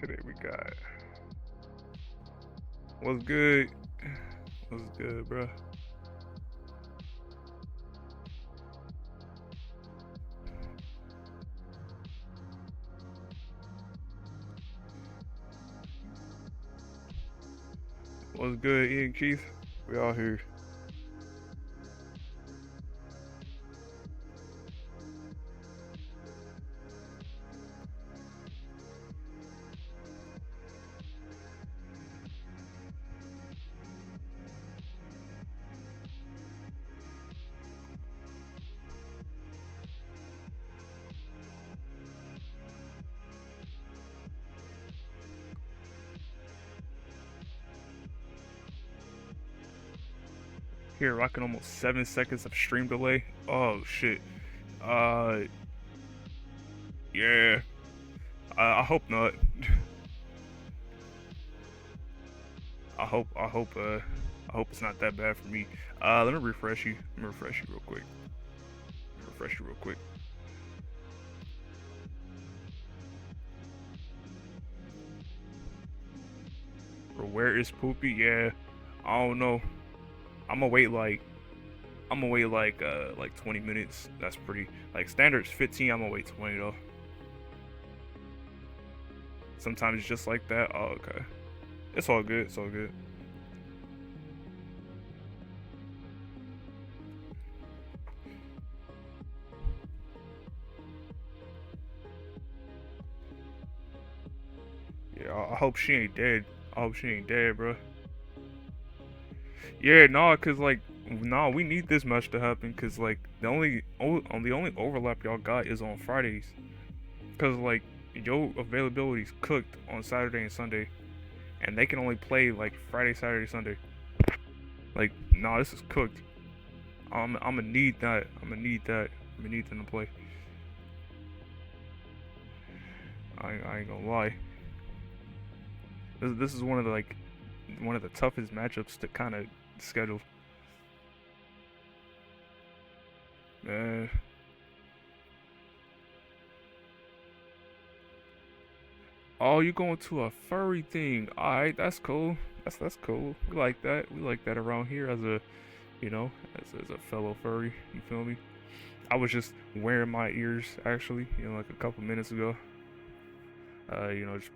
Today we got what's good? What's good, bro? What's good, IanKeith? We all here. Here, rocking almost 7 seconds of stream delay. Oh shit. Uh, yeah. I hope not. I hope it's not that bad for me. Let me refresh you. Let me refresh you real quick. Refresh you real quick. Or where is Poopy? Yeah, I don't know. I'm gonna wait like like 20 minutes. That's pretty like standards 15. I'm gonna wait 20 though. Sometimes it's just like that. Oh, okay. It's all good. It's all good. Yeah, I hope she ain't dead. I hope she ain't dead, bro. Yeah, no, cause like, no, we need this match to happen. Cause like, the only overlap y'all got is on Fridays. Cause like, your availability's cooked on Saturday and Sunday, and they can only play like Friday, Saturday, Sunday. Like, no, this is cooked. I'm gonna need that. I'm gonna need that. I'm gonna need them to play. I ain't gonna lie. This is one of the like one of the toughest matchups to kind of schedule. Man, oh, you going to a furry thing? All right, that's cool. That's cool. We like that. We like that around here as a as a fellow furry. You feel me? I was just wearing my ears actually, like a couple minutes ago.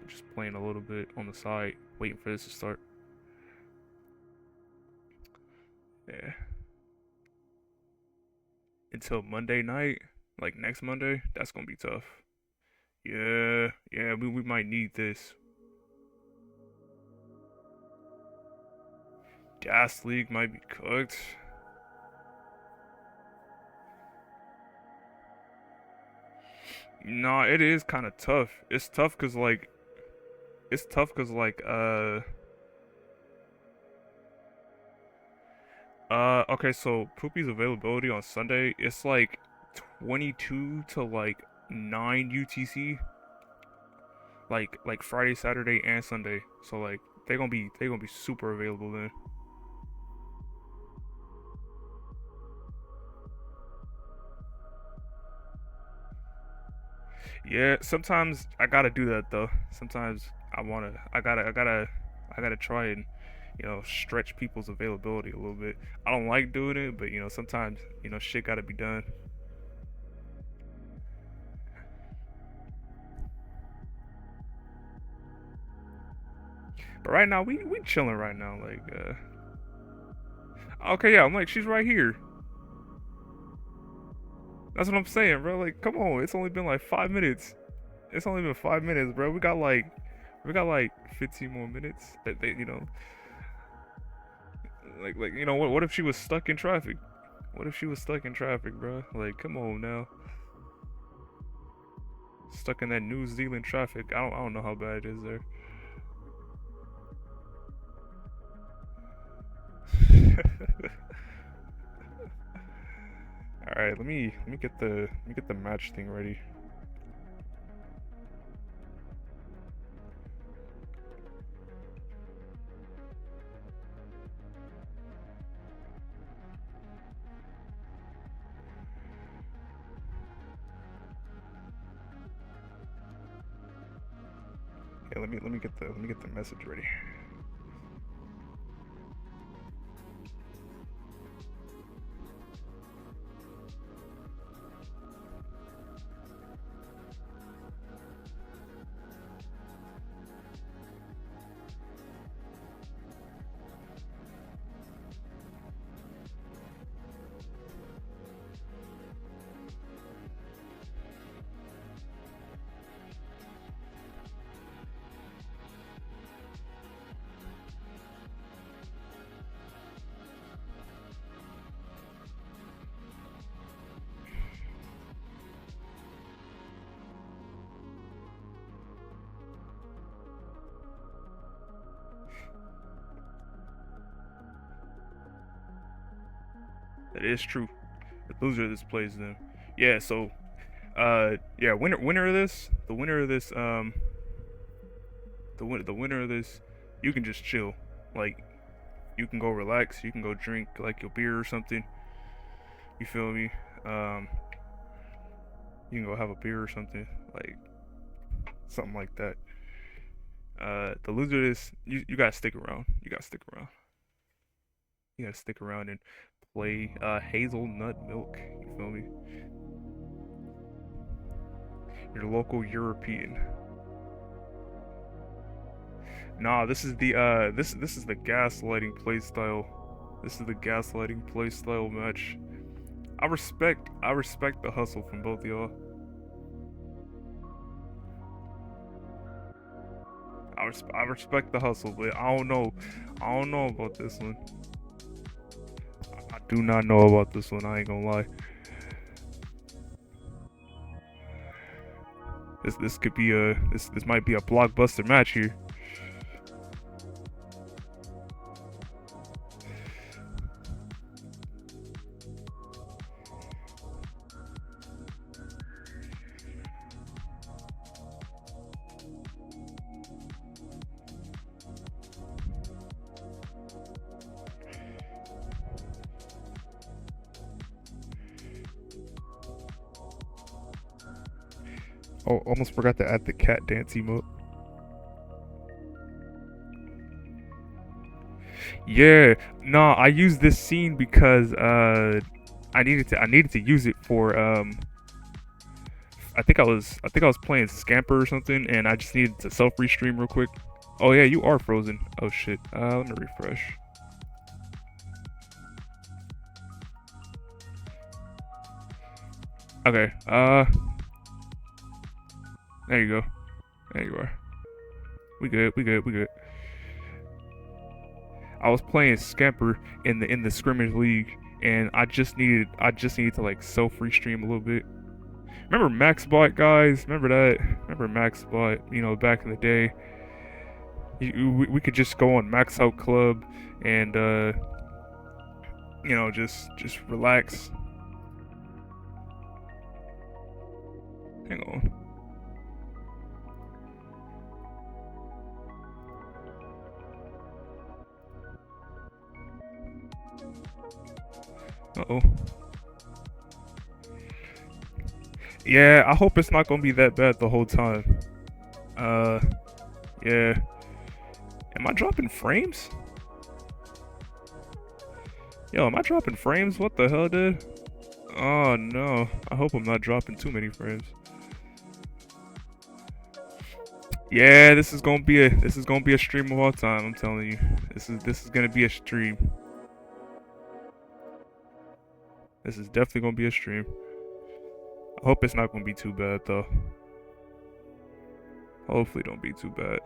Just playing a little bit on the side, waiting for this to start. Yeah. Until Monday night, like next Monday, that's gonna be tough. Yeah, yeah, we might need this. Gas League might be cooked. Nah, it is kind of tough. It's tough cause like okay, so Poopy's availability on Sunday, it's like 22 to like 9 UTC, like Friday, Saturday, and Sunday. So like they gonna be super available then. Yeah, sometimes I gotta do that though. Sometimes I gotta try and stretch people's availability a little bit. I don't like doing it, but sometimes shit gotta be done. But right now we chilling right now. Like okay, yeah, I'm like she's right here. That's what I'm saying, bro. Like come on, it's only been like 5 minutes. It's only been 5 minutes, bro. We got like 15 more minutes. That they what if she was stuck in traffic? What if she was stuck in traffic, bro? Like, come on now. Stuck in that New Zealand traffic. I don't know how bad it is there. All right, let me get the match thing ready. Yeah, let me get the message ready. That is true. The loser of this plays them. Yeah, so yeah, winner of this, the winner of this, you can just chill. Like you can go relax, you can go drink like your beer or something. You feel me? Um you can go have a beer or something, like something like that. The loser of this, you gotta stick around. You gotta stick around. You gotta stick around and play hazelnut milk. You feel me? Your local European. Nah, this is the this is the gaslighting playstyle. This is the gaslighting playstyle match. I respect the hustle from both of y'all. I respect the hustle, but I don't know about this one. I do not know about this one. I ain't gonna lie. This could be a this might be a blockbuster match here. Oh, almost forgot to add the cat dance emote. Yeah, no, I used this scene because I needed to use it for I think I was playing Scamper or something, and I just needed to self restream real quick. Oh yeah, you are frozen. Oh shit. Let me refresh. Okay. There you go. There you are. We good. We good. We good. I was playing Scamper in the scrimmage league, and I just needed to like self restream a little bit. Remember MaxBot, guys? Remember that? Remember MaxBot? You know, back in the day, we could just go on Max Out Club and you know, just relax. Hang on. Uh-oh. Yeah, I hope it's not gonna be that bad the whole time. Uh, yeah. Am I dropping frames? Yo, am I dropping frames? What the hell, dude? Oh no. I hope I'm not dropping too many frames. Yeah, this is gonna be a stream of all time, I'm telling you. This is gonna be a stream. This is definitely gonna be a stream. I hope it's not gonna be too bad though. Hopefully don't be too bad.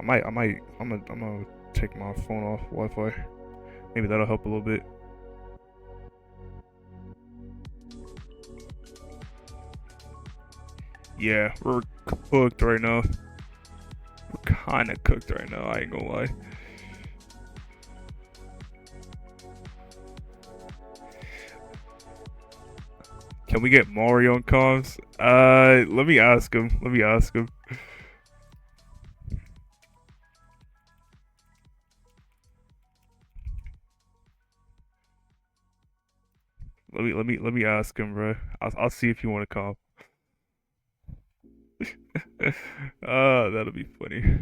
I'm gonna take my phone off Wi-Fi. Maybe that'll help a little bit. Yeah, we're cooked right now. We're kinda cooked right now, I ain't gonna lie. Can we get Mario on comms? Let me ask him. Let me ask him. Let me ask him, bro. I'll see if you want to call. That'll be funny.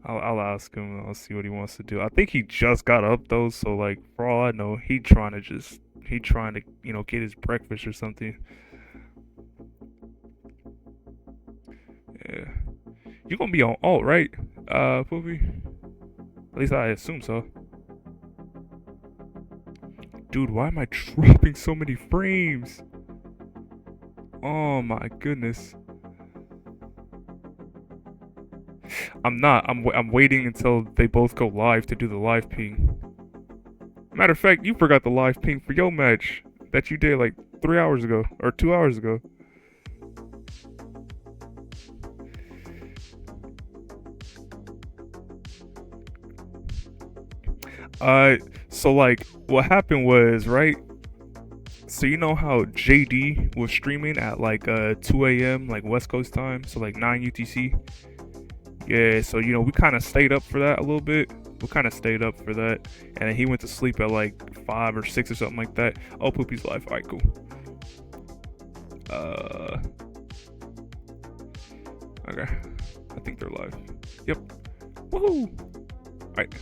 I'll ask him. I'll see what he wants to do. I think he just got up though, so like for all I know, he trying to get his breakfast or something. Yeah, you gonna be on alt, right? Poopy. At least I assume so. Dude, why am I dropping so many frames? Oh my goodness. I'm not. I'm waiting until they both go live to do the live ping. Matter of fact, you forgot the live ping for your match that you did like 3 hours ago or 2 hours ago. Uh, so like what happened was, right? So you know how JD was streaming at like 2 a.m. like West Coast time, so like 9 UTC. Yeah, so we kind of stayed up for that a little bit. We kind of stayed up for that, and then he went to sleep at like 5 or 6 or something like that. Oh, Poopy's live. All right, cool. Okay, I think they're live. Yep. Woohoo! All right.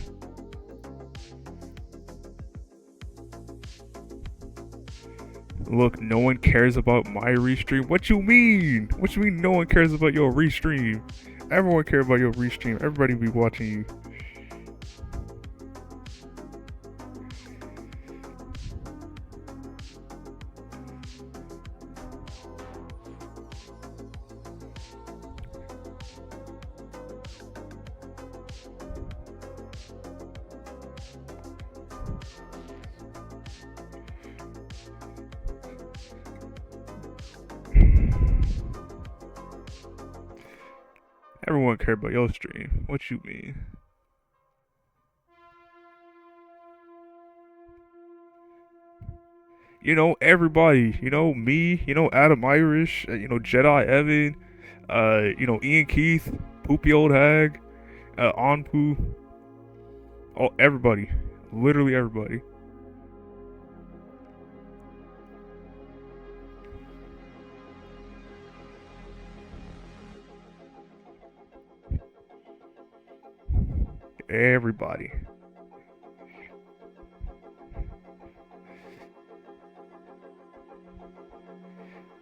Look, no one cares about my restream. What you mean? What you mean no one cares about your restream? Everyone cares about your restream. Everybody be watching you. Everyone care about your stream. What you mean? Everybody. Me. Adam Irish. Jedi Evan. IanKeith. Poopy Old Hag. Onpoo. Oh, everybody. Literally everybody. Everybody.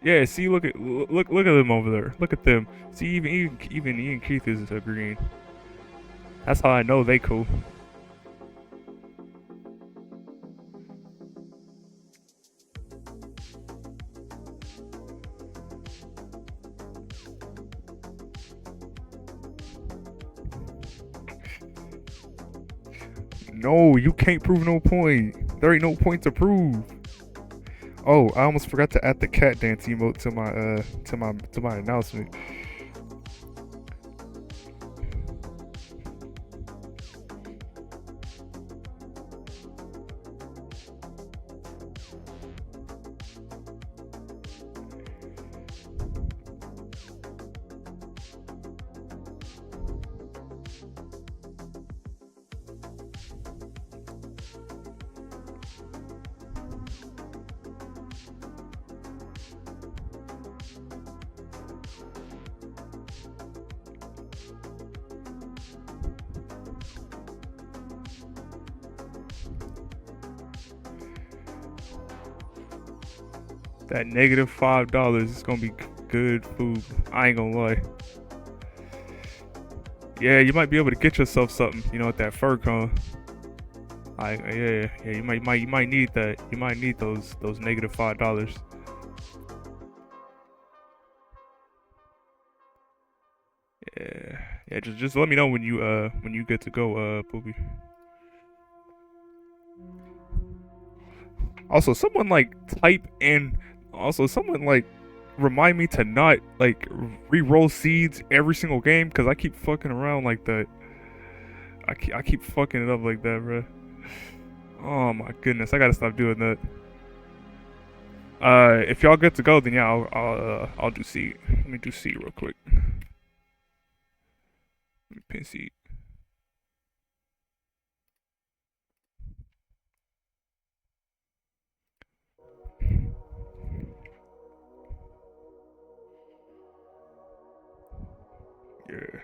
Yeah, see, look at them over there. Look at them. See, even IanKeith is agreeing. That's how I know they cool. No, you can't prove no point. There ain't no point to prove. Oh, I almost forgot to add the cat dance emote to my announcement. That -$5 is gonna be good food. I ain't gonna lie. Yeah, you might be able to get yourself something, at that FurCon. Yeah. You might need that. You might need those -$5. Yeah. Just let me know when you get to go, Poopy. Also, someone like type in. Also, someone like remind me to not like re-roll seeds every single game because I keep fucking around like that. I keep fucking it up like that, bro. Oh my goodness, I gotta stop doing that. If y'all good to go, then yeah, I'll do seed. Let me do seed real quick. Let me pin seed. Yeah.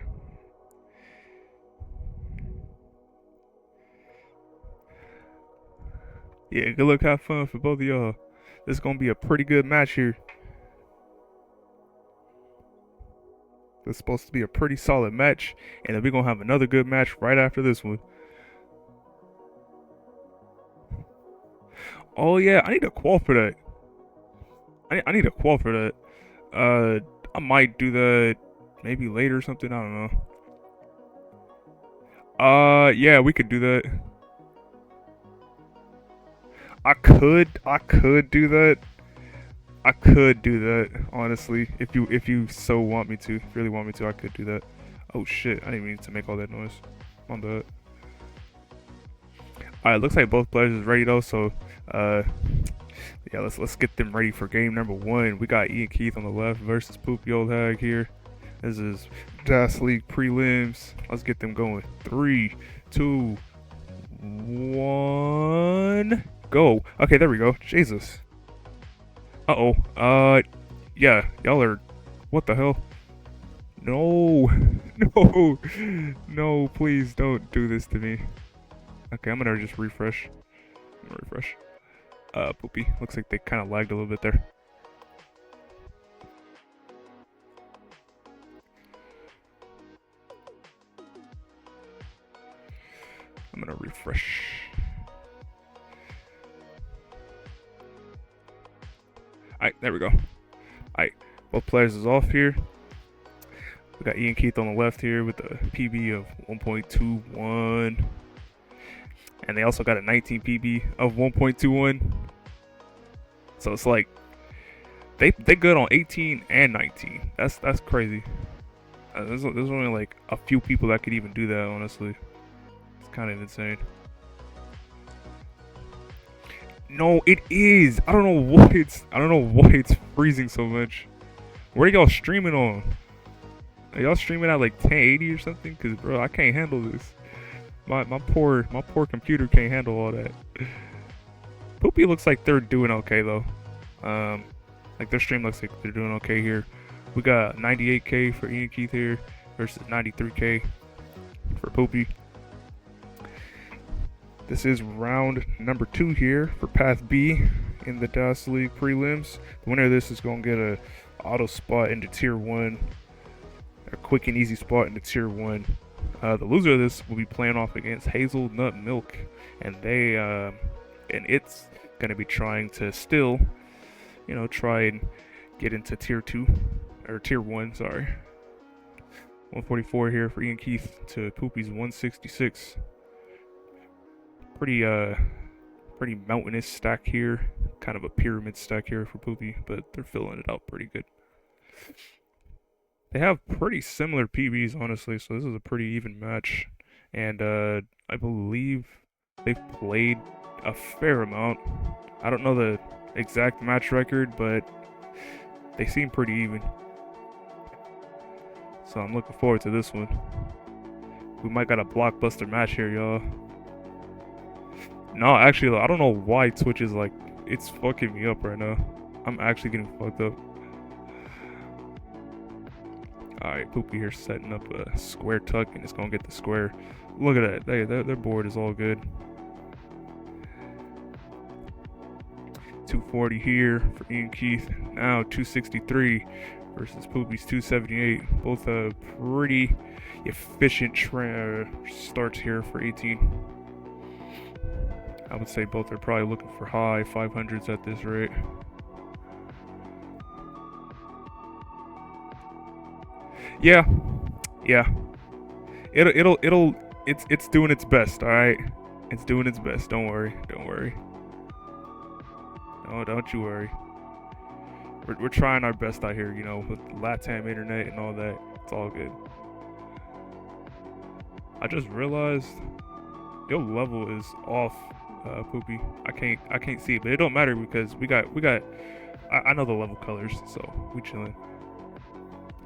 Yeah, good luck, have fun for both of y'all. This is gonna be a pretty good match here. It's supposed to be a pretty solid match, and then we're gonna have another good match right after this one. Oh yeah, I need a qual for that. I need a qual for that. I might do that maybe later or something. I don't know. Yeah, we could do that. I could do that. I could do that, honestly. If you so want me to, really want me to, I could do that. Oh shit, I didn't mean to make all that noise. My bad. Alright, looks like both players is ready though, so yeah, let's get them ready for game number 1. We got IanKeith on the left versus Poopy Old Hag here. This is DAS League prelims. Let's get them going. 3, 2, 1, go. Okay, there we go. Jesus. Uh-oh. Yeah, y'all are... What the hell? No. No. No, please don't do this to me. Okay, I'm gonna just refresh. Poopy. Looks like they kind of lagged a little bit there. I'm gonna refresh. Alright, there we go. Alright, both players is off here. We got IanKeith on the left here with a PB of 1.21. And they also got a 19 PB of 1.21. So it's like they good on 18 and 19. That's crazy. There's only like a few people that could even do that, honestly. It's kind of insane. No, it is. I don't know why it's freezing so much. What are y'all streaming on? Are y'all streaming at like 1080 or something? Cause bro, I can't handle this. My poor computer can't handle all that. Poopy looks like they're doing okay though. Like their stream looks like they're doing okay here. We got 98K for IanKeith here versus 93K for Poopy. This is round number 2 here for Path B in the DAS League prelims. The winner of this is gonna get a auto spot into Tier 1, a quick and easy spot into Tier 1. The loser of this will be playing off against Hazel Nut Milk, and it's gonna be trying to still, try and get into Tier 2 or Tier 1. Sorry, 144 here for IanKeith to Poopy's 166. Pretty mountainous stack here, kind of a pyramid stack here for Poopy, but they're filling it out pretty good. They have pretty similar PBs, honestly, so this is a pretty even match. And I believe they've played a fair amount. I don't know the exact match record, but they seem pretty even. So I'm looking forward to this one. We might got a blockbuster match here, y'all. No, actually, I don't know why Twitch is like, it's fucking me up right now. I'm actually getting fucked up. Alright, Poopy here setting up a square tuck, and it's gonna get the square. Look at that. Their board is all good. 240 here for IanKeith. Now 263 versus Poopy's 278. Both pretty efficient starts here for 18. I would say both are probably looking for high 500s at this rate. Yeah. It's doing its best, alright? It's doing its best. Don't worry. No, don't you worry. We're trying our best out here, with LATAM internet and all that. It's all good. I just realized your level is off, Poopy. I can't see it, but it don't matter because we got I know the level colors, so we chilling.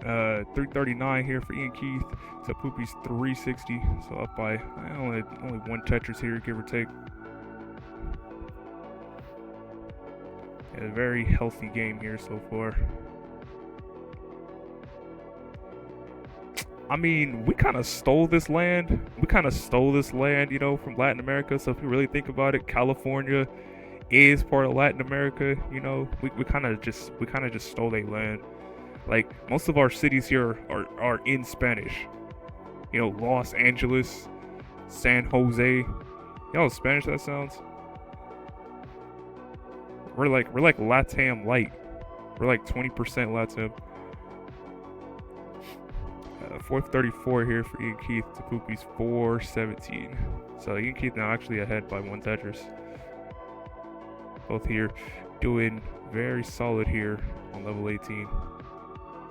339 here for IanKeith. So Poopy's 360, so up by only one Tetris here, give or take. A very healthy game here so far. I mean, we kind of stole this land. We kind of stole this land, you know, from Latin America. So if you really think about it, California is part of Latin America. You know, we kind of just stole their land. Like most of our cities here are in Spanish. You know, Los Angeles, San Jose. You know how Spanish that sounds? We're like Latam light. We're like 20% Latam. 434 here for IanKeith to Poopy's 417. So IanKeith now actually ahead by one Tetris. Both here doing very solid here on level 18.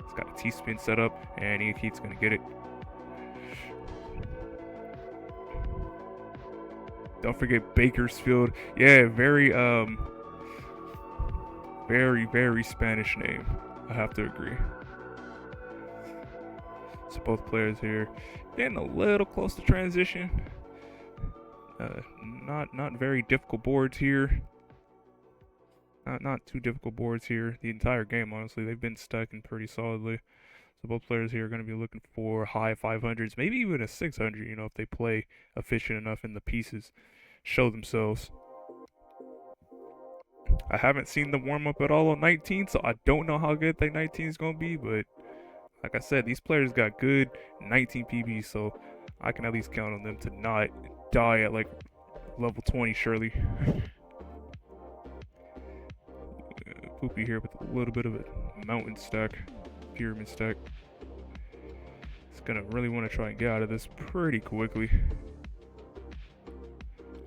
It's got a T-spin set up, and IanKeith's gonna get it. Don't forget Bakersfield. Yeah, very very Spanish name. I have to agree. So both players here getting a little close to transition. Not very difficult boards here. Not too difficult boards here. The entire game, honestly, they've been stacking pretty solidly. So both players here are going to be looking for high 500s, maybe even a 600. You know, if they play efficient enough in the pieces, show themselves. I haven't seen them warm up at all on 19, so I don't know how good that 19 is going to be, but like I said, these players got good 19 PB, so I can at least count on them to not die at like level 20, surely. Poopy here with a little bit of a mountain stack, pyramid stack. It's gonna really want to try and get out of this pretty quickly.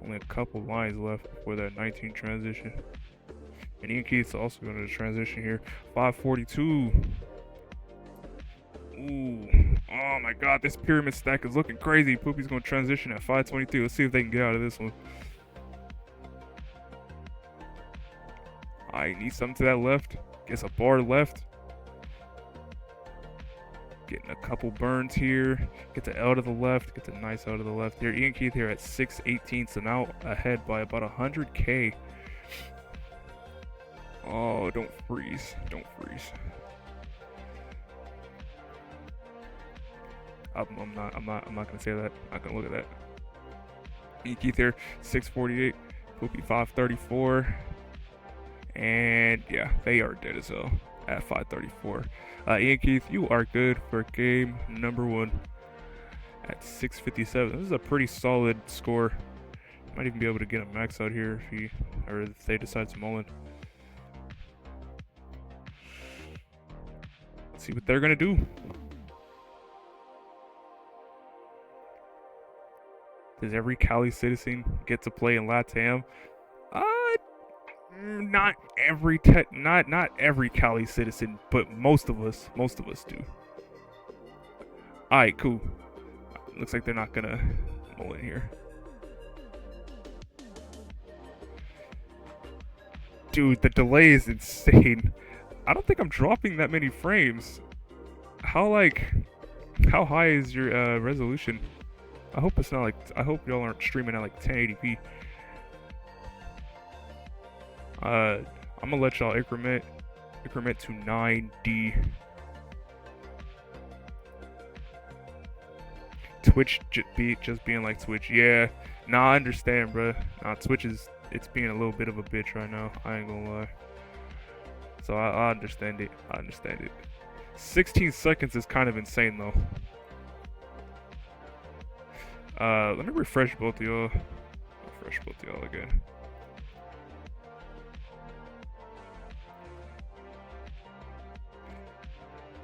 Only a couple lines left before that 19 transition. And IanKeith's also going to transition here. 542. Ooh. Oh my god, this pyramid stack is looking crazy. Poopy's going to transition at 523. Let's see if they can get out of this one. I need something to that left. Gets a bar left. Getting a couple burns here. Gets an L to the left. Gets a nice L to the left here. IanKeith here at 618. So now ahead by about 100k. Oh, don't freeze. Don't freeze. I'm not gonna say that. I'm not gonna look at that. IanKeith here, 648. Poopy 534. And yeah, they are dead as hell at 534. IanKeith, you are good for game number 1 at 657. This is a pretty solid score. Might even be able to get a max out here if they decide to mull in. Let's see what they're gonna do. Does every Cali citizen get to play in LATAM? Not every Cali citizen, but most of us do. Alright, cool. Looks like they're not gonna mull in here. Dude, the delay is insane. I don't think I'm dropping that many frames. How high is your resolution? I hope it's not like, I hope y'all aren't streaming at like 1080p. I'm gonna let y'all increment to 9D. Twitch just being like Twitch. Yeah, nah, I understand, bro. Nah, Twitch it's being a little bit of a bitch right now. I ain't gonna lie. So I understand it. 16 seconds is kind of insane though. Let me refresh both of y'all. Refresh both of y'all again.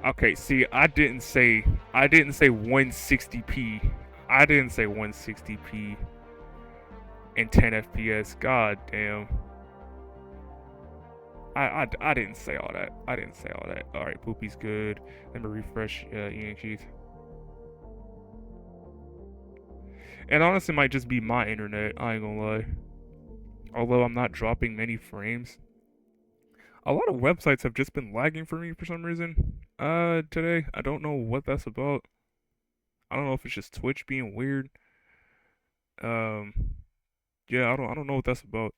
Okay, see, I didn't say 160p. I didn't say 160p and 10 FPS. God damn. I didn't say all that. All right, Poopy's good. Let me refresh IanKeith. And honestly, it might just be my internet. I ain't gonna lie. Although I'm not dropping many frames. A lot of websites have just been lagging for me for some reason. Today. I don't know what that's about. I don't know if it's just Twitch being weird. Yeah, I don't know what that's about.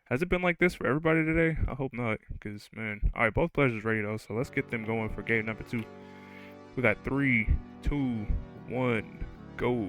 Has it been like this for everybody today? I hope not, because, man. Alright, both players is ready, though, so let's get them going for game number 2. We got 3, 2, 1, go.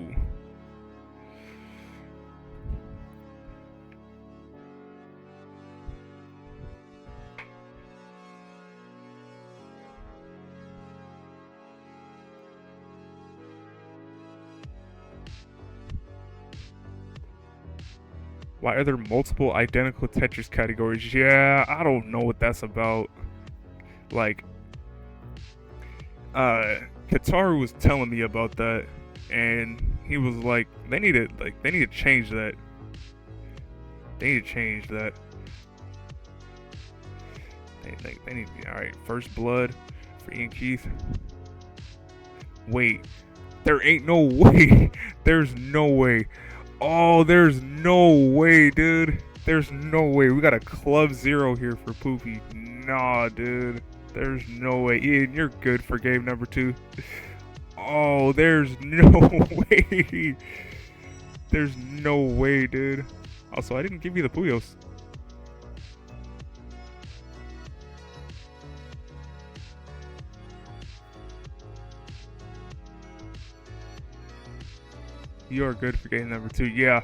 Why are there multiple identical Tetris categories? Yeah, I don't know what that's about. Like, Kataru was telling me about that, and he was like, they need to change that. They need to change that. They need to, all right, first blood for IanKeith. Wait, there ain't no way. There's no way. Oh, there's no way, dude. There's no way. We got a club 0 here for Poopy. Nah, dude. There's no way. Ian, you're good for game number 2. Oh, there's no way. There's no way, dude. Also, I didn't give you the Puyos. You are good for game number 2. Yeah.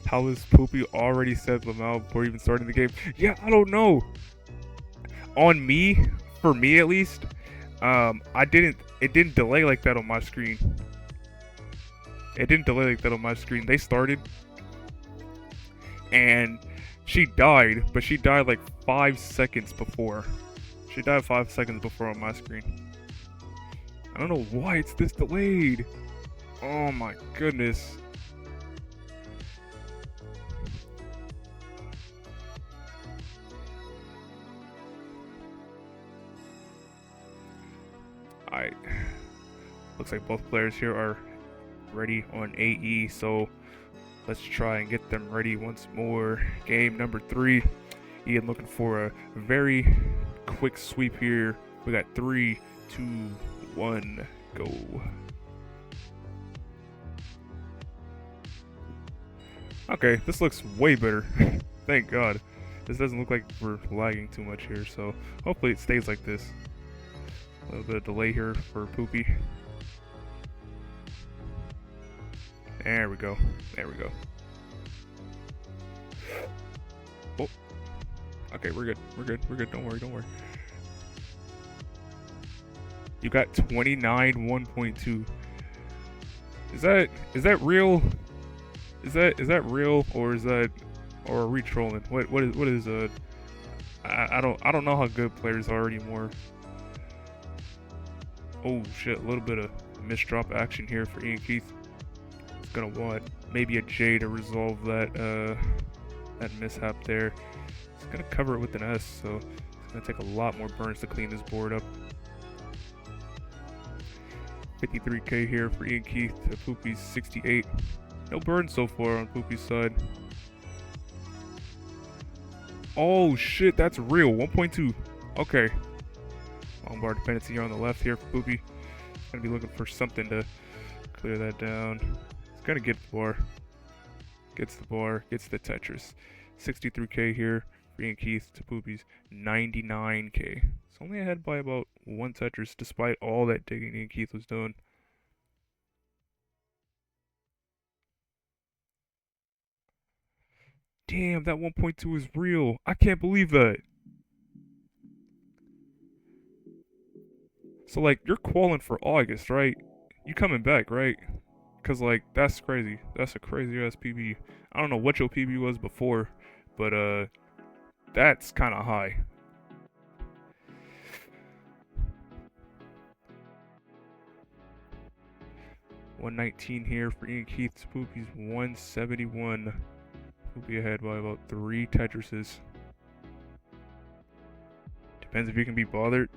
How is Poopy already said Lamau before even starting the game? Yeah, I don't know. On me, for me at least, it didn't delay like that on my screen. It didn't delay like that on my screen. They started, and she died, but she died like 5 seconds before. She died 5 seconds before on my screen. I don't know why it's this delayed. Oh my goodness. Alright. Looks like both players here are ready on AE, so let's try and get them ready once more. Game number 3. Ian looking for a very quick sweep here. We got 3, 2, 1, go. Okay, this looks way better. Thank God. This doesn't look like we're lagging too much here, so hopefully it stays like this. A little bit of delay here for Poopy. There we go. There we go. Oh. Okay, we're good. We're good. We're good. Don't worry. Don't worry. You got 29 1.2. Is that real? Is that real, or are we trolling? What is I don't know how good players are anymore. Oh shit, a little bit of misdrop action here for IanKeith. It's gonna want maybe a J to resolve that mishap there. It's gonna cover it with an S, so it's gonna take a lot more burns to clean this board up. 53k here for IanKeith to Poopy's 68. No burn so far on Poopy's side. Oh shit, that's real. 1.2. Okay. Long bar dependency here on the left here for Poopy. Gonna be looking for something to clear that down. It's gonna get the bar. Gets the bar. Gets the Tetris. 63k here for IanKeith to Poopy's 99k. It's only ahead by about 1 Tetris despite all that digging IanKeith was doing. Damn, that 1.2 is real. I can't believe that. So, like, you're qualling for August, right? You coming back, right? Because, like, that's crazy. That's a crazy-ass PB. I don't know what your PB was before, but, that's kind of high. $119 here for IanKeith to Poopy's 171. Poopy ahead by about 3 Tetrises. Depends if you can be bothered.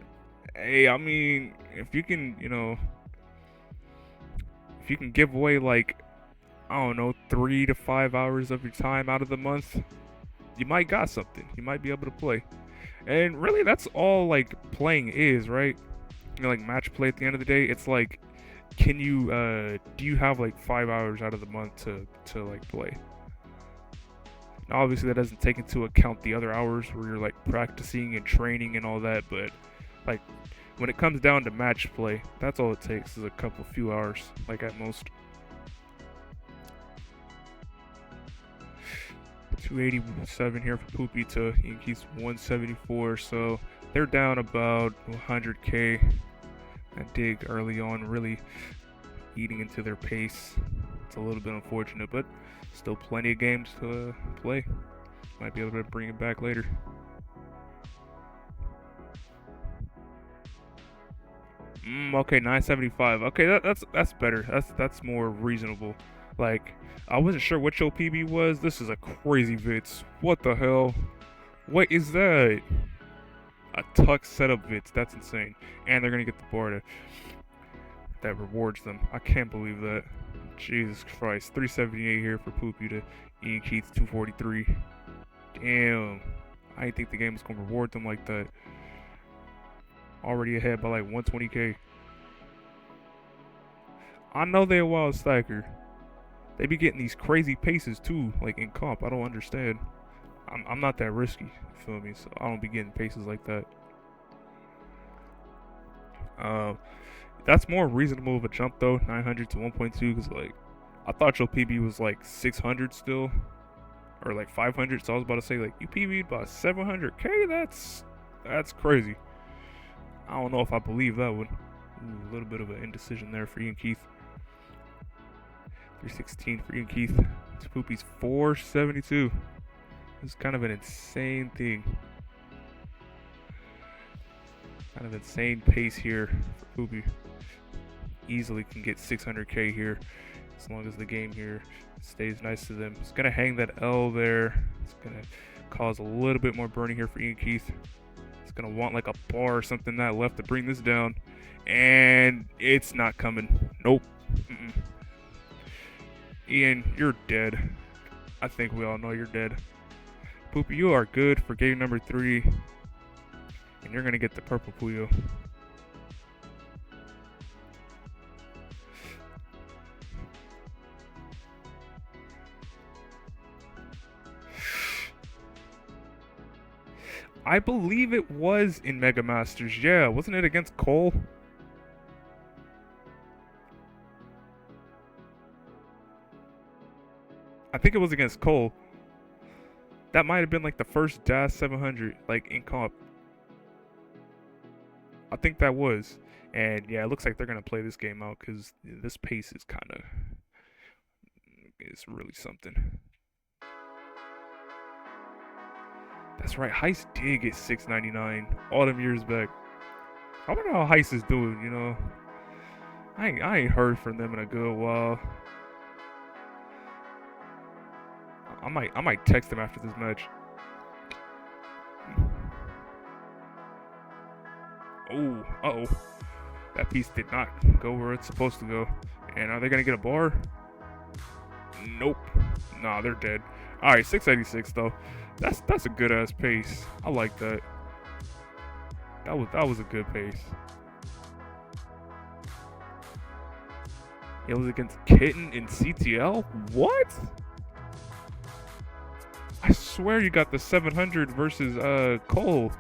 Hey, I mean, if you can, you know, if you can give away like, I don't know, 3 to 5 hours of your time out of the month, you might got something. You might be able to play. And really, that's all like playing is, right? You know, like match play at the end of the day. It's like, can you, do you have like 5 hours out of the month to like play? Now, obviously, that doesn't take into account the other hours where you're like practicing and training and all that, but like when it comes down to match play, that's all it takes is a few hours, like at most. 287 here for Poopy to IanKeith's 174, so they're down about 100k. That dig early on really eating into their pace. It's a little bit unfortunate, but still plenty of games to play. Might be able to bring it back later. Okay, 975. Okay, that's better. That's more reasonable. Like, I wasn't sure what your PB was. This is a crazy Vits. What the hell? What is that? A tuck setup Vits. That's insane. And they're gonna get the bar that rewards them. I can't believe that. Jesus Christ. 378 here for Poopy to IanKeith 243. Damn. I didn't think the game was gonna reward them like that. Already ahead by like 120k. I know they're a wild stacker. They be getting these crazy paces too, like in comp. I don't understand. I'm not that risky, you feel me? So I don't be getting paces like that. That's more reasonable of a jump though, 900 to 1.2, because like I thought your PB was like 600 still, or like 500. So I was about to say like you PB'd by 700k. That's crazy. I don't know if I believe that one. Ooh, a little bit of an indecision there for IanKeith. 316 for IanKeith. It's Poopy's 472. This is kind of an insane thing. Kind of insane pace here for Poopy. Easily can get 600k here as long as the game here stays nice to them. It's gonna hang that L there. It's gonna cause a little bit more burning here for IanKeith. It's gonna want like a bar or something that left to bring this down, and it's not coming. Nope. Ian, you're dead. I think we all know you're dead. Poopy, you are good for game number 3, and you're gonna get the purple Puyo. I believe it was in Mega Masters. Yeah, wasn't it against Cole? I think it was against Cole. That might have been like the first DAS 700 like in comp. I think that was. And yeah, it looks like they're going to play this game out because this pace is kind of... it's really something. That's right, Heist did get 699 all them years back. I wonder how Heist is doing, you know. I ain't heard from them in a good while. I might text them after this match. Oh, uh-oh. That piece did not go where it's supposed to go. And are they gonna get a bar? Nope. Nah, they're dead. Alright, 686 though. That's a good ass pace. I like that. That was a good pace. It was against Kitten in CTL? What? I swear you got the 700 versus Cole.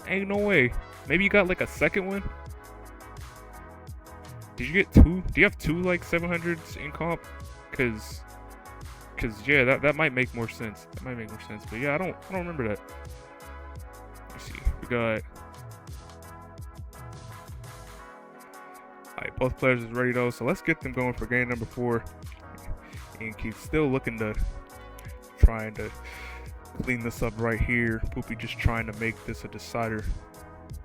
Ain't no way. Maybe you got like a second one? Did you get 2? Do you have 2 like 700s in comp? Cause yeah, that might make more sense. That might make more sense. But yeah, I don't remember that. Let me see. We got... Alright, both players is ready though, so let's get them going for game number 4. IanKeith still looking to... trying to clean this up right here. Poopy just trying to make this a decider.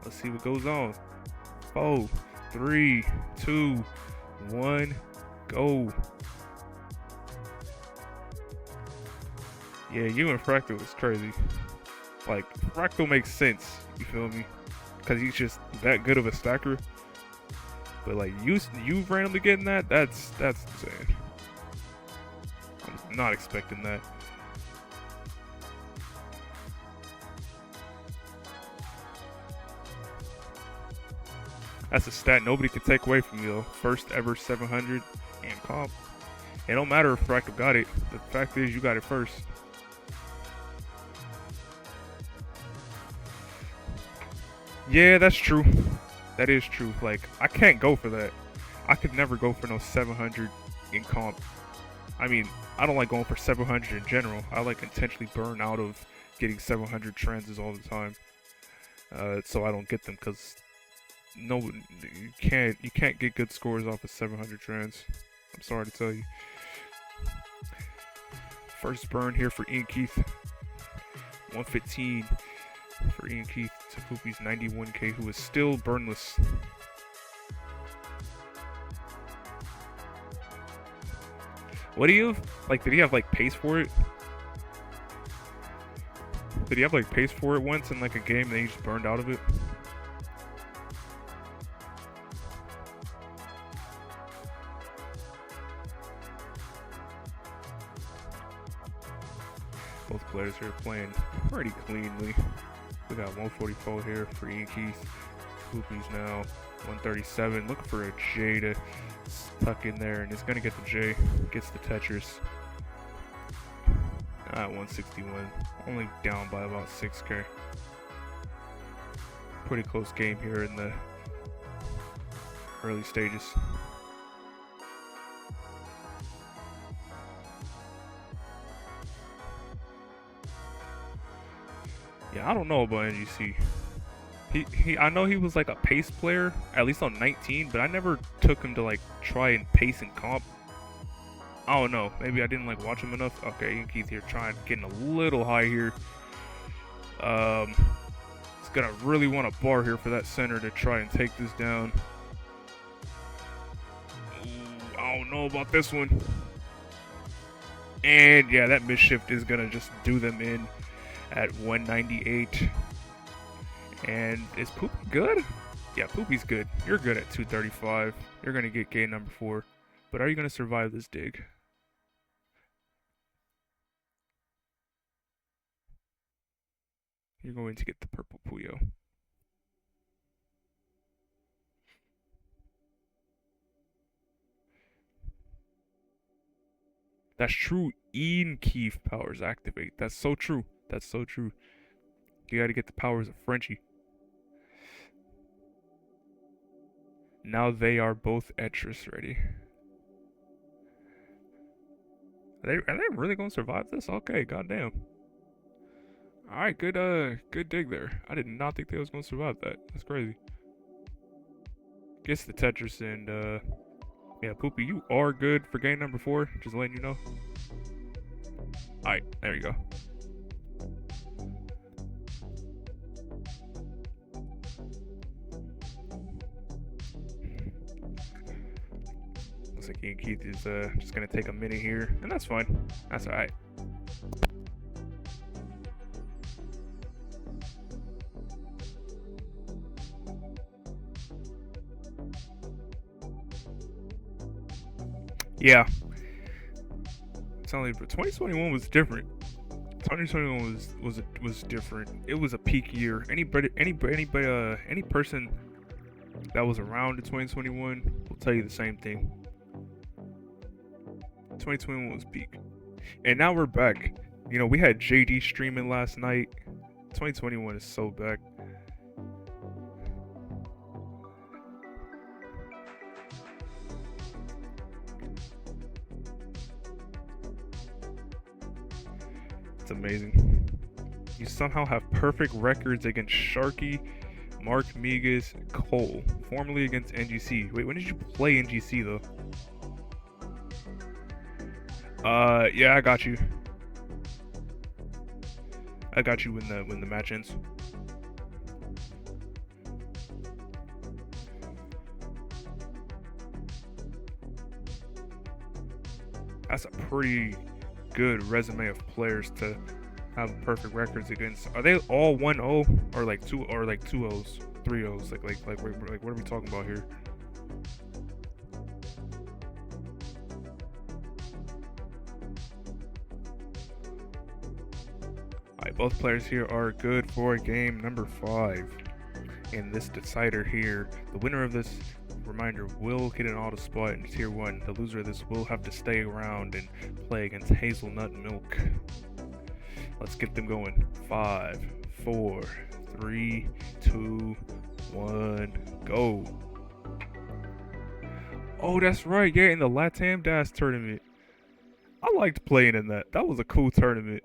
Let's see what goes on. 4, 3, 2, 1, go. Yeah, you and Fractal is crazy. Like, Fractal makes sense, you feel me? Because he's just that good of a stacker. But like, you randomly getting that, that's insane. I'm not expecting that. That's a stat nobody can take away from you though. First ever 700 in comp. It don't matter if Fractal got it. The fact is you got it first. Yeah, that's true. That is true. Like, I can't go for that. I could never go for no 700 in comp. I mean, I don't like going for 700 in general. I like intentionally burn out of getting 700 transes all the time. So I don't get them because no, you can't get good scores off of 700 trans. I'm sorry to tell you. First burn here for IanKeith. 115 for IanKeith to Poopy's 91k, who is still burnless. What do you have? Like, did he have like pace for it? Did he have like pace for it once in like a game and then he just burned out of it? Both players here playing pretty cleanly. We got 144 here for IanKeith. Poopy's now 137. Looking for a J to tuck in there, and he's gonna get the J. Gets the Tetris. At 161. Only down by about 6k. Pretty close game here in the early stages. Yeah, I don't know about NGC. I know he was like a pace player, at least on 19, but I never took him to like try and pace and comp. I don't know. Maybe I didn't like watch him enough. Okay, IanKeith here getting a little high here. He's gonna really want a bar here for that center to try and take this down. Ooh, I don't know about this one. And yeah, that misshift is gonna just do them in at 198. And is Poopy good? Yeah, Poopy's good. You're good at 235. You're gonna get game number 4. But are you gonna survive this dig? You're going to get the purple Puyo. That's true. IanKeith powers activate. That's so true. That's so true. You gotta get the powers of Frenchie. Now they are both Etris ready. Are they really gonna survive this? Okay, goddamn. Alright, good dig there. I did not think they was gonna survive that. That's crazy. Gets the Tetris and yeah, Poopy, you are good for game number 4. Just letting you know. Alright, there you go. Looks like IanKeith is just gonna take a minute here, and that's fine. That's alright. Yeah. It's only, but 2021 was different. 2021 was different. It was a peak year. Any person that was around in 2021 will tell you the same thing. 2021 was peak, and now we're back. You know, we had JD streaming last night. 2021 is so back. It's amazing. You somehow have perfect records against Sharky, Mark Migas, Cole, formerly against NGC. Wait, when did you play NGC though? Yeah, I got you. I got you when the match ends. That's a pretty good resume of players to have perfect records against. Are they all 1-0 or like 2 or like 2-0s, 3-0s? Like what are we talking about here? Alright, both players here are good for game number 5. And this decider here, the winner of this reminder will get an auto spot in tier 1. The loser of this will have to stay around and play against Hazelnut Milk. Let's get them going. 5, 4, 3, 2, 1, go. Oh, that's right. Yeah, in the Latam Dash tournament. I liked playing in that. That was a cool tournament.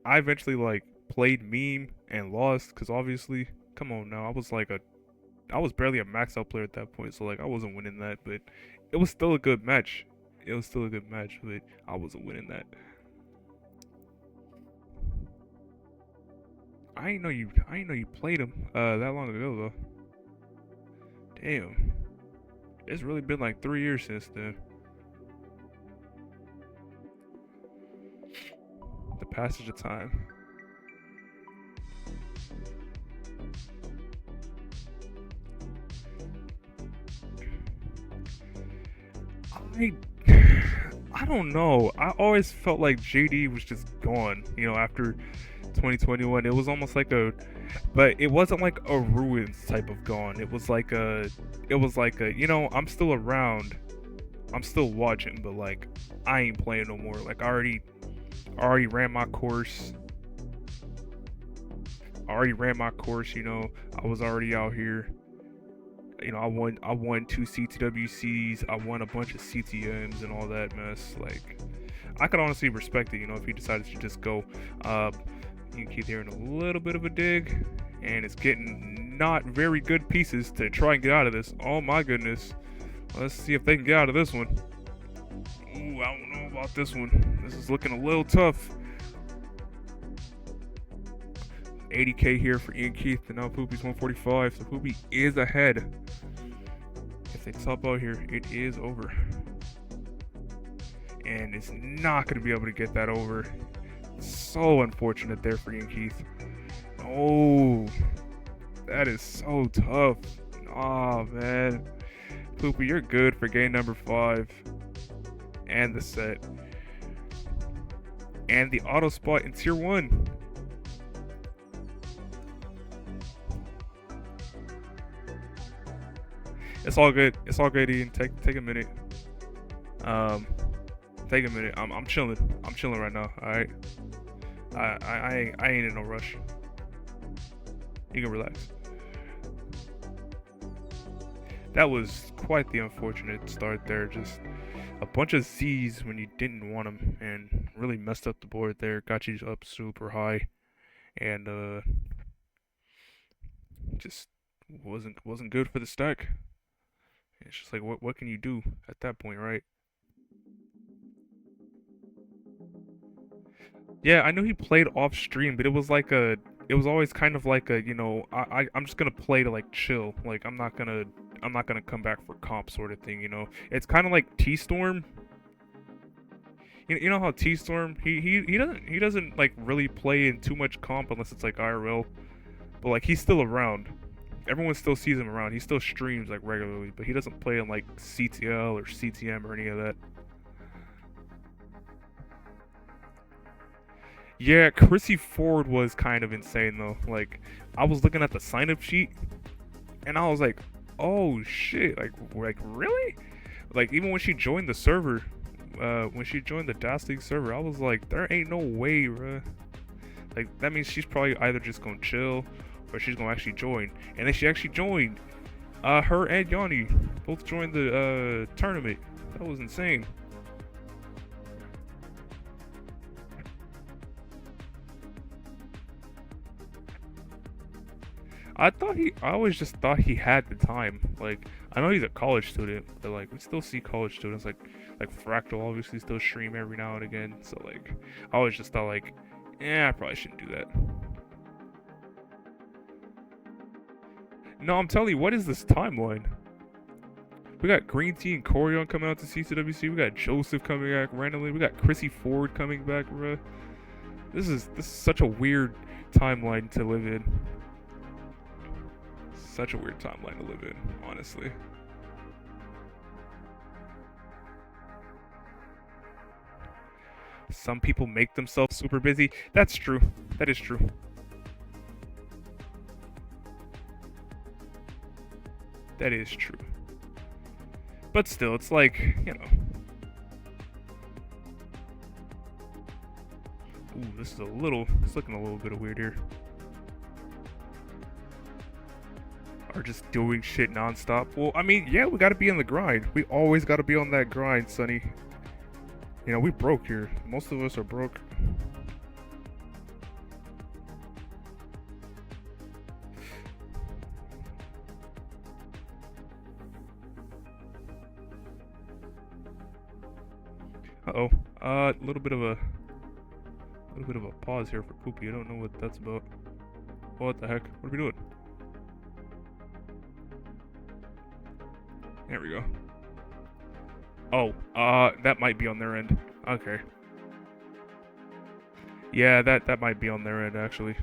I eventually like played meme and lost because obviously, come on now, I was barely a max out player at that point, so like I wasn't winning that, but it was still a good match. It was still a good match, but I wasn't winning that. I didn't know you played him that long ago though. Damn. It's really been like 3 years since then. The passage of time. I I don't know. I always felt like JD was just gone, after 2021. It was almost like but it wasn't like a ruins type of gone. It was like a, I'm still around. I'm still watching, but like I ain't playing no more. Like I already ran my course. I already ran my course, I was already out here. I won 2 CTWCs, I won a bunch of CTMs and all that mess. Like I could honestly respect it, if he decided to just go. IanKeith hearing a little bit of a dig, and it's getting not very good pieces to try and get out of this. Oh my goodness. Let's see if they can get out of this one. Ooh, I don't know about this one. This is looking a little tough. 80k here for IanKeith, and now Poopy's 145, so Poopy is ahead. If they top out here, it is over. And it's not going to be able to get that over. So unfortunate there for IanKeith. Oh, that is so tough. Oh, man. Poopy, you're good for game number 5. And the set. And the auto spot in tier 1. It's all good. It's all good, Ian. Take a minute. Take a minute. I'm chilling. I'm chilling right now. All right. I ain't in no rush. You can relax. That was quite the unfortunate start there. Just a bunch of Z's when you didn't want them, and really messed up the board there. Got you up super high, and just wasn't good for the stack. It's just like what can you do at that point, right? Yeah, I know he played off stream, but it was always kind of like I'm just gonna play to like chill. Like I'm not gonna come back for comp sort of thing. It's kind of like T Storm. You know how T Storm he doesn't like really play in too much comp unless it's like IRL, but like he's still around. Everyone still sees him around. He still streams like regularly, but he doesn't play in like CTL or CTM or any of that. Yeah, Chrissy Ford was kind of insane though. Like I was looking at the sign up sheet and I was like, "Oh shit, like really?" Like even when she joined the server, when she joined the DAS League server, I was like, "There ain't no way, bruh." Like that means she's probably either just going to chill or she's going to actually join. And then she actually joined. Her and Yanni both joined the tournament. That was insane. I always just thought he had the time. Like, I know he's a college student, but like, we still see college students like Fractal obviously still stream every now and again. So like, I always just thought like, I probably shouldn't do that. No, I'm telling you, what is this timeline? We got Green Tea and Corion coming out to CCWC. We got Joseph coming back randomly. We got Chrissy Ford coming back, bruh. This is such a weird timeline to live in. Such a weird timeline to live in, honestly. Some people make themselves super busy. That's true. That is true. That is true. But still, it's like, Ooh, it's looking a little bit weird here. are just doing shit nonstop. Well, I mean, yeah, we gotta be on the grind. We always gotta be on that grind, Sonny. You know, we broke here. Most of us are broke. Uh-oh. A little bit of a pause here for Poopy. I don't know what that's about. What the heck? What are we doing? There we go. Oh, that might be on their end. Okay. Yeah, that might be on their end, actually.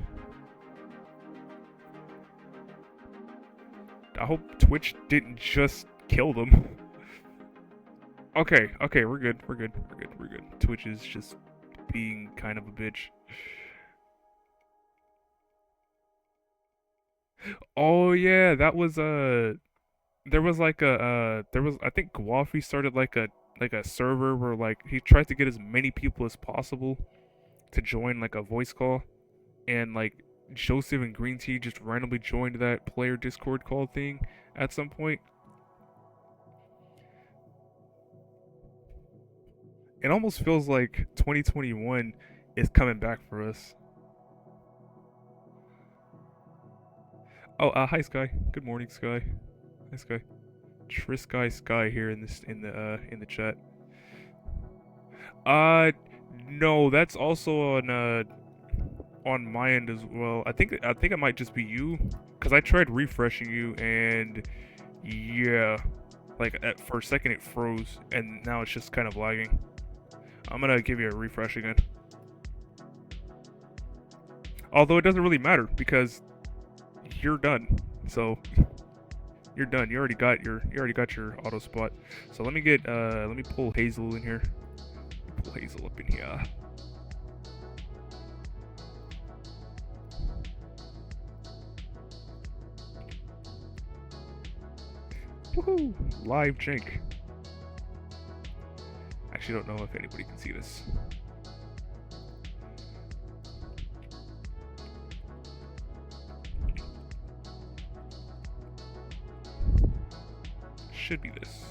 I hope Twitch didn't just kill them. Okay, we're good. Twitch is just being kind of a bitch. Oh yeah, that was there was like I think Gwafi started like a server where like he tried to get as many people as possible to join like a voice call, and like Joseph and Green Tea just randomly joined that player Discord call thing at some point. It almost feels like 2021 is coming back for us. Oh, hi Sky. Good morning, Sky. Hi Sky. Sky here in the chat. No, that's also on my end as well. I think it might just be you, cause I tried refreshing you and yeah, like for a second it froze and now it's just kind of lagging. I'm gonna give you a refresh again. Although it doesn't really matter because you're done. So you're done. You already got your auto spot. So let me pull Hazel in here. Pull Hazel up in here. Woohoo! Live jank. Actually, don't know if anybody can see this. Should be this.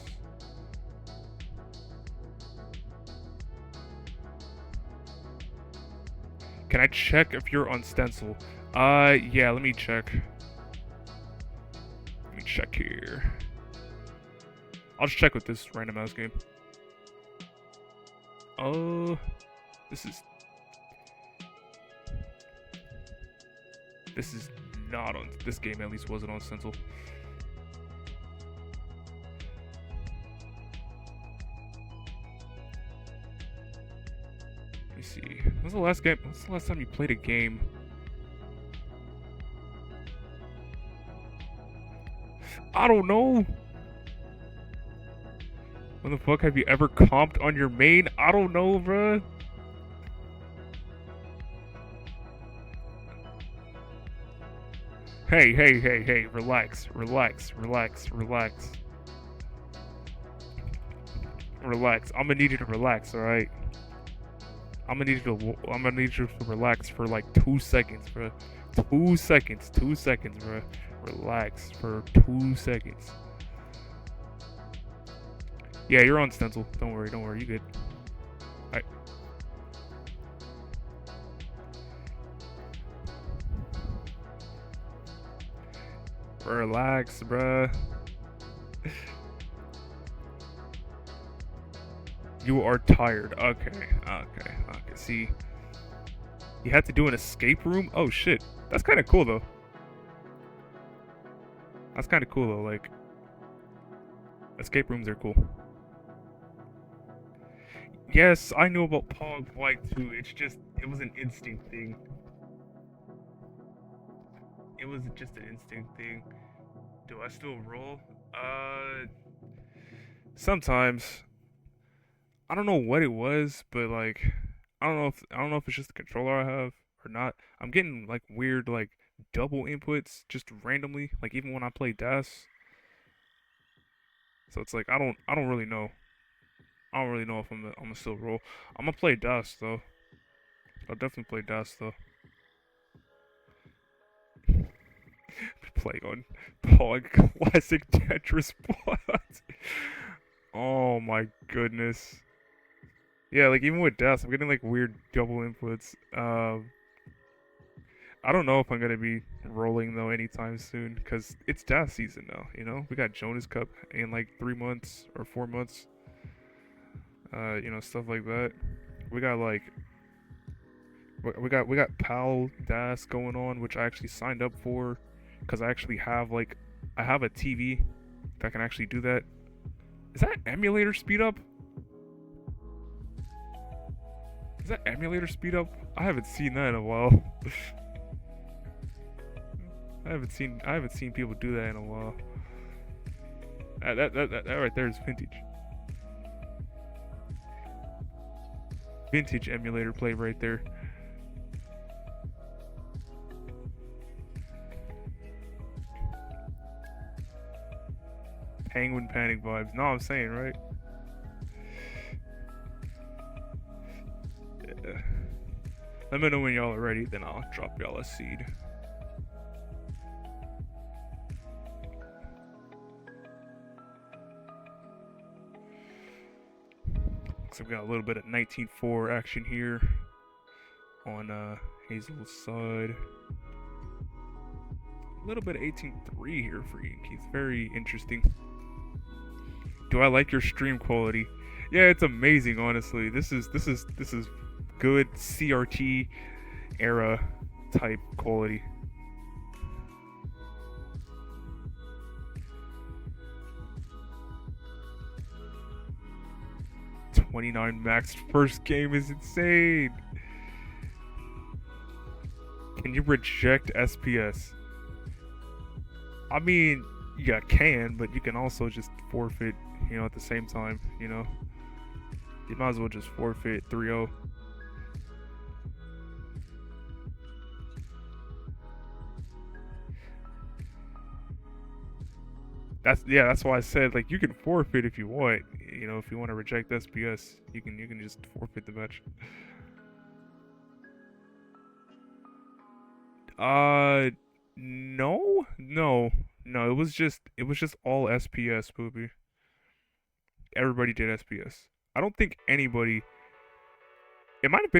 Can I check if you're on stencil? Yeah, let me check. Let me check here. I'll just check with this random ass game. Oh, this is not on, this game at least wasn't on stencil. Let me see. When's the last time you played a game? I don't know. When the fuck have you ever comped on your main? I don't know, bruh. Hey, relax. Relax. I'm gonna need you to relax, alright? I'm gonna need you to relax for like 2 seconds, bruh. 2 seconds, bruh. Relax for 2 seconds. Yeah, you're on stencil. Don't worry, you good. Alright. Relax, bruh. You are tired. Okay. See, you had to do an escape room? Oh shit. That's kind of cool though. Like, escape rooms are cool. Yes, I knew about Pog White too. It was an instinct thing. It was just an instinct thing. Do I still roll? Sometimes. I don't know what it was, but like, I don't know if it's just the controller I have or not. I'm getting like weird like double inputs just randomly, like even when I play DAS. So it's like I don't really know. I don't really know if I'm gonna still roll. I'm gonna play DAS though. I'll definitely play DAS though. Play on classic Tetris plots. Oh my goodness. Yeah, like even with deaths, I'm getting like weird double inputs. I don't know if I'm gonna be rolling though anytime soon because it's death season now. You know, we got Jonas Cup in like 3 months or 4 months. Stuff like that. We got like we got PAL DAS going on, which I actually signed up for because I actually have I have a TV that can actually do that. Is that emulator speed up? Is that emulator speed up? I haven't seen that in a while. I haven't seen people do that in a while. That right there is vintage. Vintage emulator play right there. Penguin Panic vibes. No, I'm saying, right? Yeah. Let me know when y'all are ready, then I'll drop y'all a seed. So we got a little bit of 19-4 action here on Hazel's side. A little bit of 18-3 here for IanKeith. Very interesting. Do I like your stream quality? Yeah, it's amazing, honestly. This is good CRT era type quality. $29 max first game is insane. Can you reject SPS? I mean, you can, but you can also just forfeit, at the same time, You might as well just forfeit 3-0. That's why I said, like, you can forfeit if you want. If you want to reject SPS, you can just forfeit the match. No. It was just all SPS, Poopy. Everybody did SPS. I don't think anybody. It might have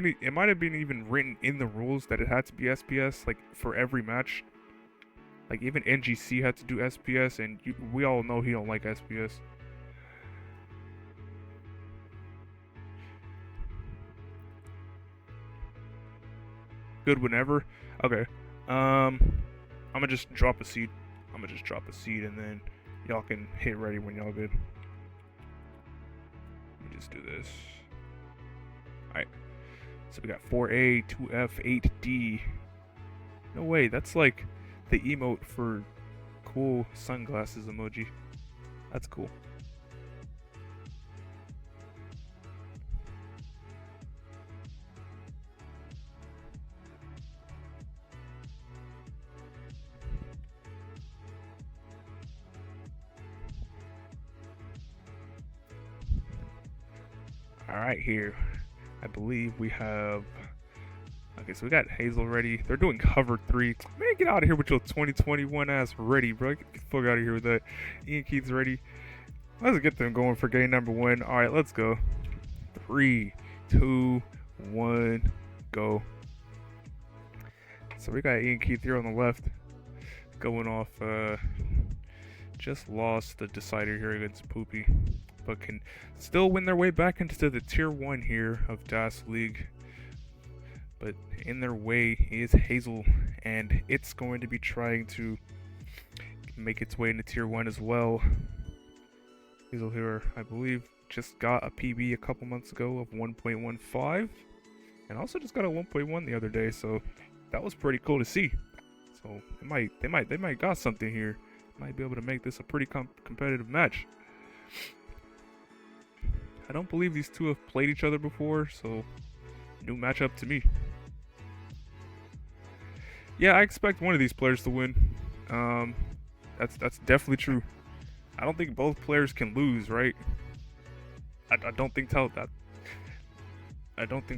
been even written in the rules that it had to be SPS, like for every match. Like even NGC had to do SPS, and we all know he don't like SPS. Good whenever. Okay. I'm gonna just drop a seed. And then y'all can hit ready when y'all good. Let me just do this. Alright. So we got 4A, 2F, 8D. No way, that's like the emote for cool sunglasses emoji. That's cool. Alright, here. I believe we have... Okay, so we got Hazel ready. They're doing cover 3. Man, get out of here with your 2021 ass ready, bro. Get the fuck out of here with that. IanKeith's ready. Let's get them going for game number 1. Alright, let's go. 3, 2, 1, go. So we got IanKeith here on the left. Going off, just lost the decider here against Poopy. But can still win their way back into the tier 1 here of DAS League. But in their way is Hazel, and it's going to be trying to make its way into tier 1 as well. Hazel here, I believe, just got a PB a couple months ago of 1.15, and also just got a 1.1 the other day, so that was pretty cool to see. So they might got something here. Might be able to make this a pretty competitive match. I don't believe these two have played each other before, so new matchup to me. Yeah, I expect one of these players to win. That's definitely true. I don't think both players can lose, right? I don't think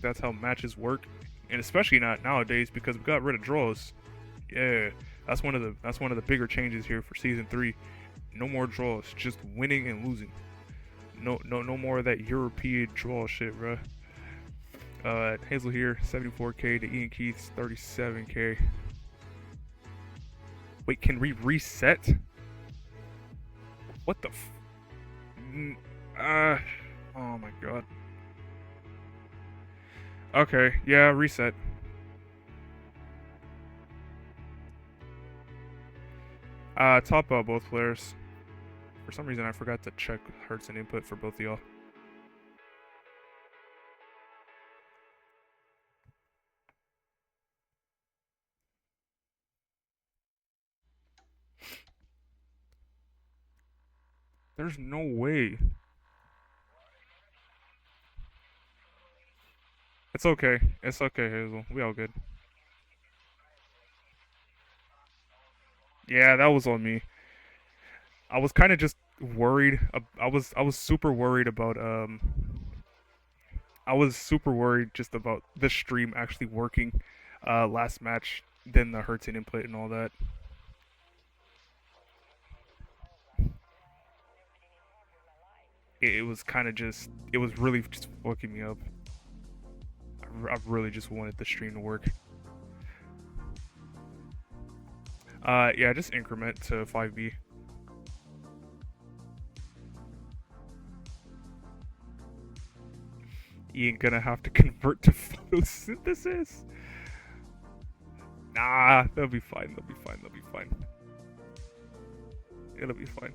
that's how matches work, and especially not nowadays because we got rid of draws. Yeah, That's one of the bigger changes here for season 3. No more draws, just winning and losing. No more of that European draw shit, bruh. Hazel here, 74k to IanKeith's 37k. Wait, can we reset? What the oh my god. Okay, yeah, reset. Top out both players. For some reason, I forgot to check hertz and input for both of y'all. There's no way. It's okay. It's okay, Hazel. We all good. Yeah, that was on me. I was kind of just worried. I was super worried about I was super worried just about the stream actually working last match, then the hertz and input and all that. It was kind of just it was really just fucking me up. I really just wanted the stream to work. Yeah, just increment to 5B. Ian gonna have to convert to photosynthesis. Nah, they'll be fine. They'll be fine. They'll be fine. It'll be fine.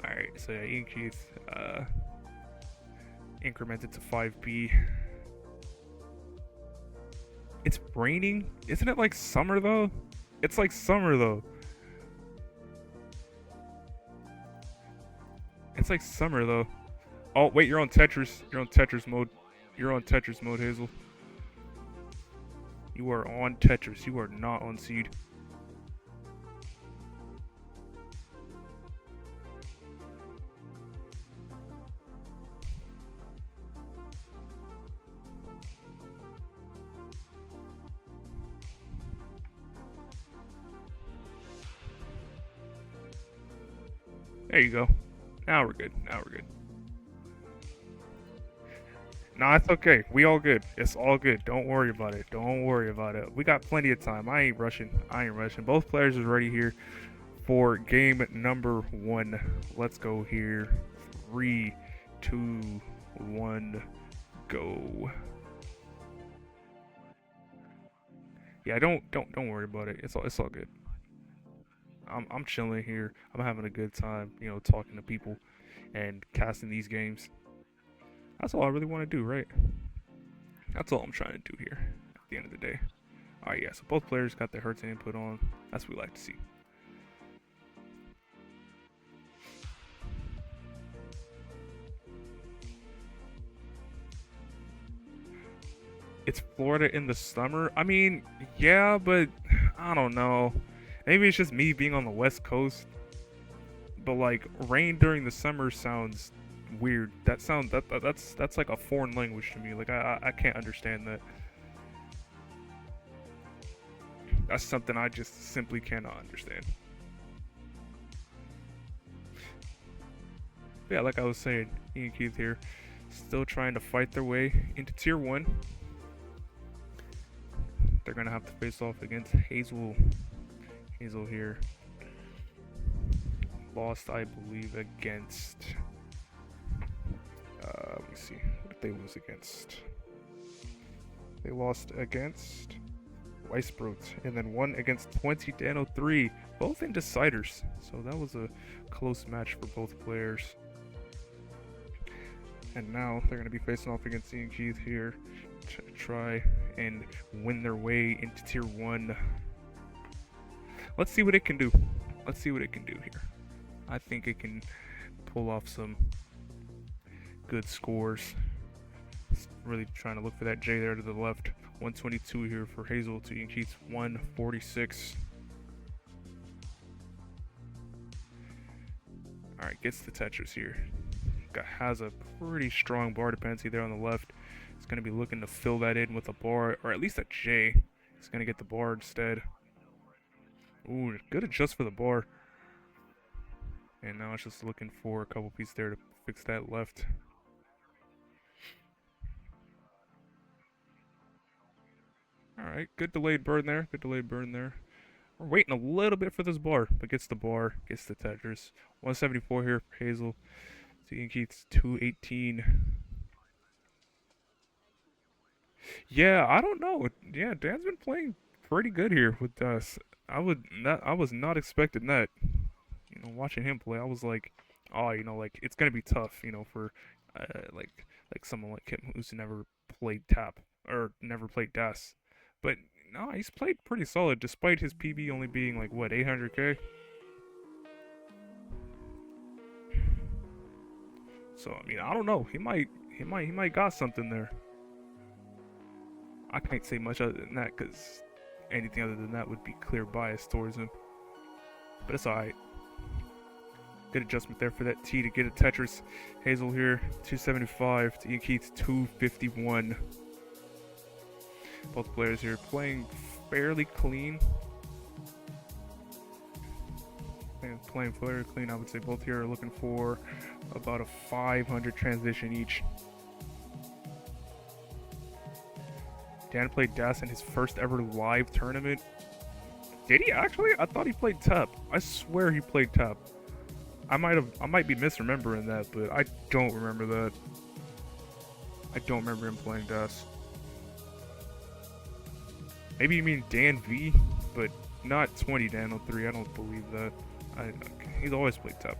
All right, so yeah, IanKeith incremented to 5B. It's raining. Isn't it like summer though? It's like summer though. It's like summer though. Oh wait, you're on Tetris. You're on Tetris mode. You're on Tetris mode, Hazel. You are on Tetris. You are not on Seed. There you go. Now we're good. Now we're good. Nah, it's okay. We all good. It's all good. Don't worry about it. Don't worry about it. We got plenty of time. I ain't rushing. I ain't rushing. Both players are ready here for game number 1. Let's go here. 3, 2, 1, go. Yeah, don't worry about it. It's all good. I'm chilling here. I'm having a good time, you know, talking to people and casting these games. That's all I really want to do, right? That's all I'm trying to do here at the end of the day. Alright, yeah, so both players got their hertz and input on. That's what we like to see. It's Florida in the summer? I mean, yeah, but I don't know. Maybe it's just me being on the West Coast. But like rain during the summer sounds weird. That's like a foreign language to me. Like I can't understand that. That's something I just simply cannot understand. But yeah, like I was saying, IanKeith here, still trying to fight their way into Tier 1. They're gonna have to face off against Hazel. Hazel here lost, I believe, against. Let me see what they lose against. They lost against Weisbrot and then won against 20 Dano 3, both in deciders. So that was a close match for both players. And now they're going to be facing off against IanKeith here to try and win their way into Tier 1. Let's see what it can do. Let's see what it can do here. I think it can pull off some good scores. Really trying to look for that J there to the left. 122 here for Hazel to IanKeith's 146. Alright, gets the Tetris here. Has a pretty strong bar dependency there on the left. It's going to be looking to fill that in with a bar, or at least a J. He's gonna get the bar instead. Ooh, good adjust for the bar. And now it's just looking for a couple pieces there to fix that left. Alright, good delayed burn there. Good delayed burn there. We're waiting a little bit for this bar, but gets the bar, gets the Tetris. 174 here for Hazel. So IanKeith's 218. Yeah, I don't know. Yeah, Dan's been playing pretty good here with us. I was not expecting that. You know, watching him play, I was like, oh, you know, like it's gonna be tough, you know, for like someone like him who's never played tap or never played DAS. But no, he's played pretty solid despite his PB only being like what 800k. So I mean, I don't know. He might got something there. I can't say much other than that because anything other than that would be clear bias towards him. But it's alright. Good adjustment there for that T to get a Tetris. Hazel here, 275 to IanKeith, 251. Both players here playing fairly clean. And playing fairly clean, I would say both here are looking for about a 500 transition each. Dan played DAS in his first ever live tournament. Did he actually? I thought he played tap. I swear he played tap. I might be misremembering that, but I don't remember that. I don't remember him playing DAS. Maybe you mean Dan V, but not 20 Dan 03. I don't believe that. He's always played tap.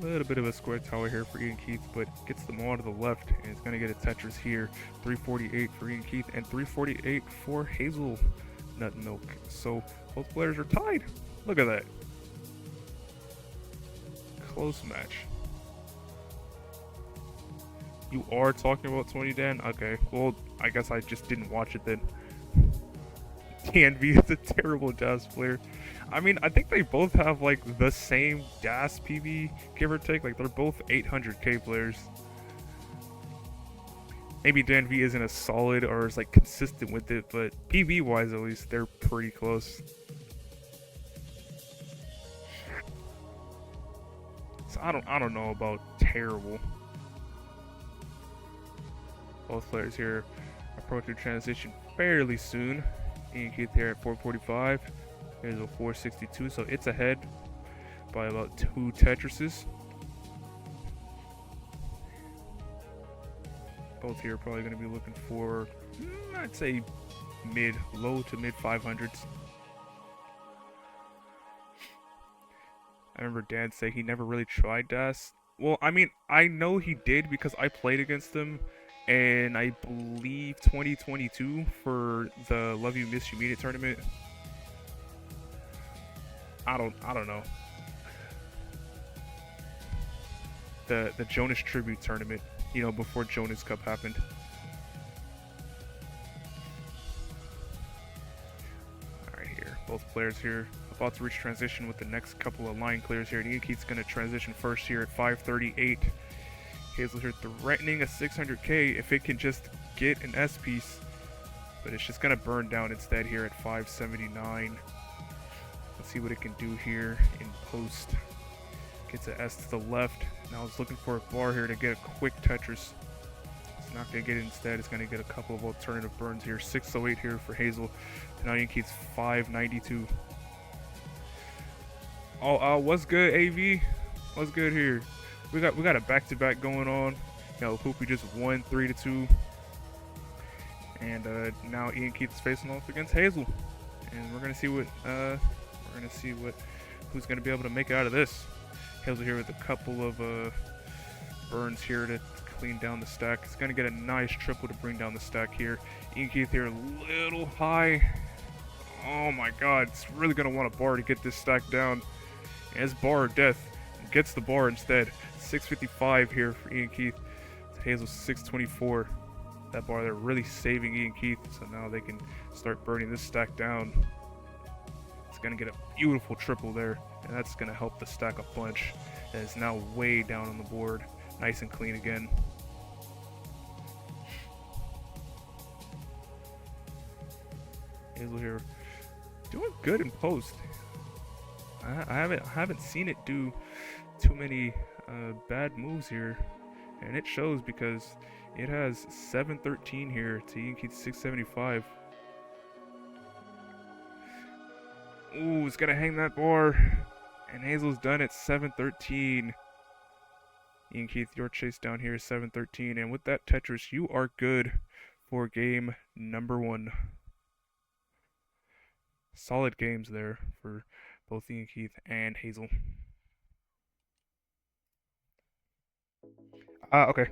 A little bit of a square tower here for IanKeith, but gets them all to the left, and it's going to get a Tetris here. 348 for IanKeith and 348 for Hazel Nut Milk. So both players are tied. Look at that. Close match. You are talking about 20 Dan? Okay, well, I guess I just didn't watch it then. DNV is a terrible DAS player. I mean, I think they both have like the same DAS PB, give or take. Like they're both 800k players. Maybe Dan V isn't as solid or as like consistent with it, but PB wise at least they're pretty close. So I don't know about terrible. Both players here approaching transition fairly soon. IanKeith here at 445. Here's a 462, so it's ahead by about 2 Tetrises. Both here are probably going to be looking for, I'd say, low to mid 500s. I remember Dad say he never really tried DAS. Well, I mean, I know he did because I played against him, and I believe 2022 for the Love You Miss You Meet It tournament. I don't know. The Jonas Tribute tournament, you know, before Jonas Cup happened. Alright, here. Both players here about to reach transition with the next couple of line clears here. IanKeith's going to transition first here at 538. Hazel here threatening a 600k if it can just get an S piece. But it's just going to burn down instead here at 579. Let's see what it can do here in post. Gets an S to the left. Now it's looking for a bar here to get a quick Tetris. It's not going to get it instead. It's going to get a couple of alternative burns here. 608 here for Hazel. Now IanKeith's 592. Oh, what's good, AV? What's good here? We got a back-to-back going on. You know, Poopy just won 3-2. And now IanKeith is facing off against Hazel. And we're gonna see who's gonna be able to make it out of this. Hazel here with a couple of burns here to clean down the stack. It's gonna get a nice triple to bring down the stack here. IanKeith here a little high. Oh my god, it's really gonna want a bar to get this stack down. And it's bar or death. Gets the bar instead. 655 here for IanKeith. Hazel 624. That bar there really saving IanKeith, so now they can start burning this stack down. It's gonna get a beautiful triple there, and that's gonna help the stack a bunch. And it's now way down on the board, nice and clean again. Hazel here, doing good in post. I haven't seen it do too many bad moves here, and it shows because it has 713 here to IanKeith 675. Ooh, it's gonna hang that bar, and Hazel's done at 713. IanKeith, your chase down here is 713, and with that Tetris, you are good for game number 1. Solid games there for both IanKeith and Hazel. Okay.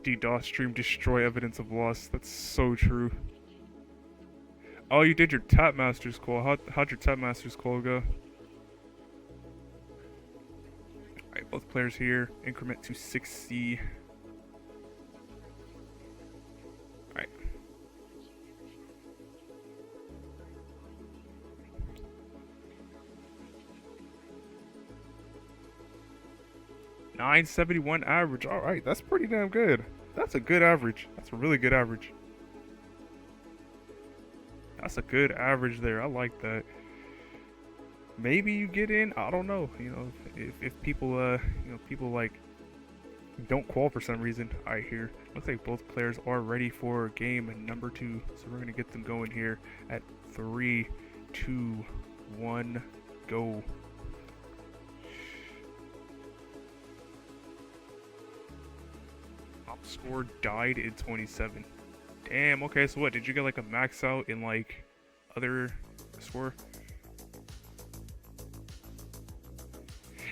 DDoS stream destroy evidence of loss. That's so true. Oh, you did your Tap Masters call. How'd your Tap Masters call go? Alright, both players here. Increment to 60. Alright. $971 average. Alright, that's pretty damn good. That's a good average. That's a really good average. That's a good average there. I like that. Maybe you get in. I don't know. You know, if people people like don't qual for some reason. Alright, here. Looks like both players are ready for game number 2. So we're gonna get them going here at 3, 2, 1, go. Top score died in 27. Damn, okay, so what, did you get like a max out in like other score?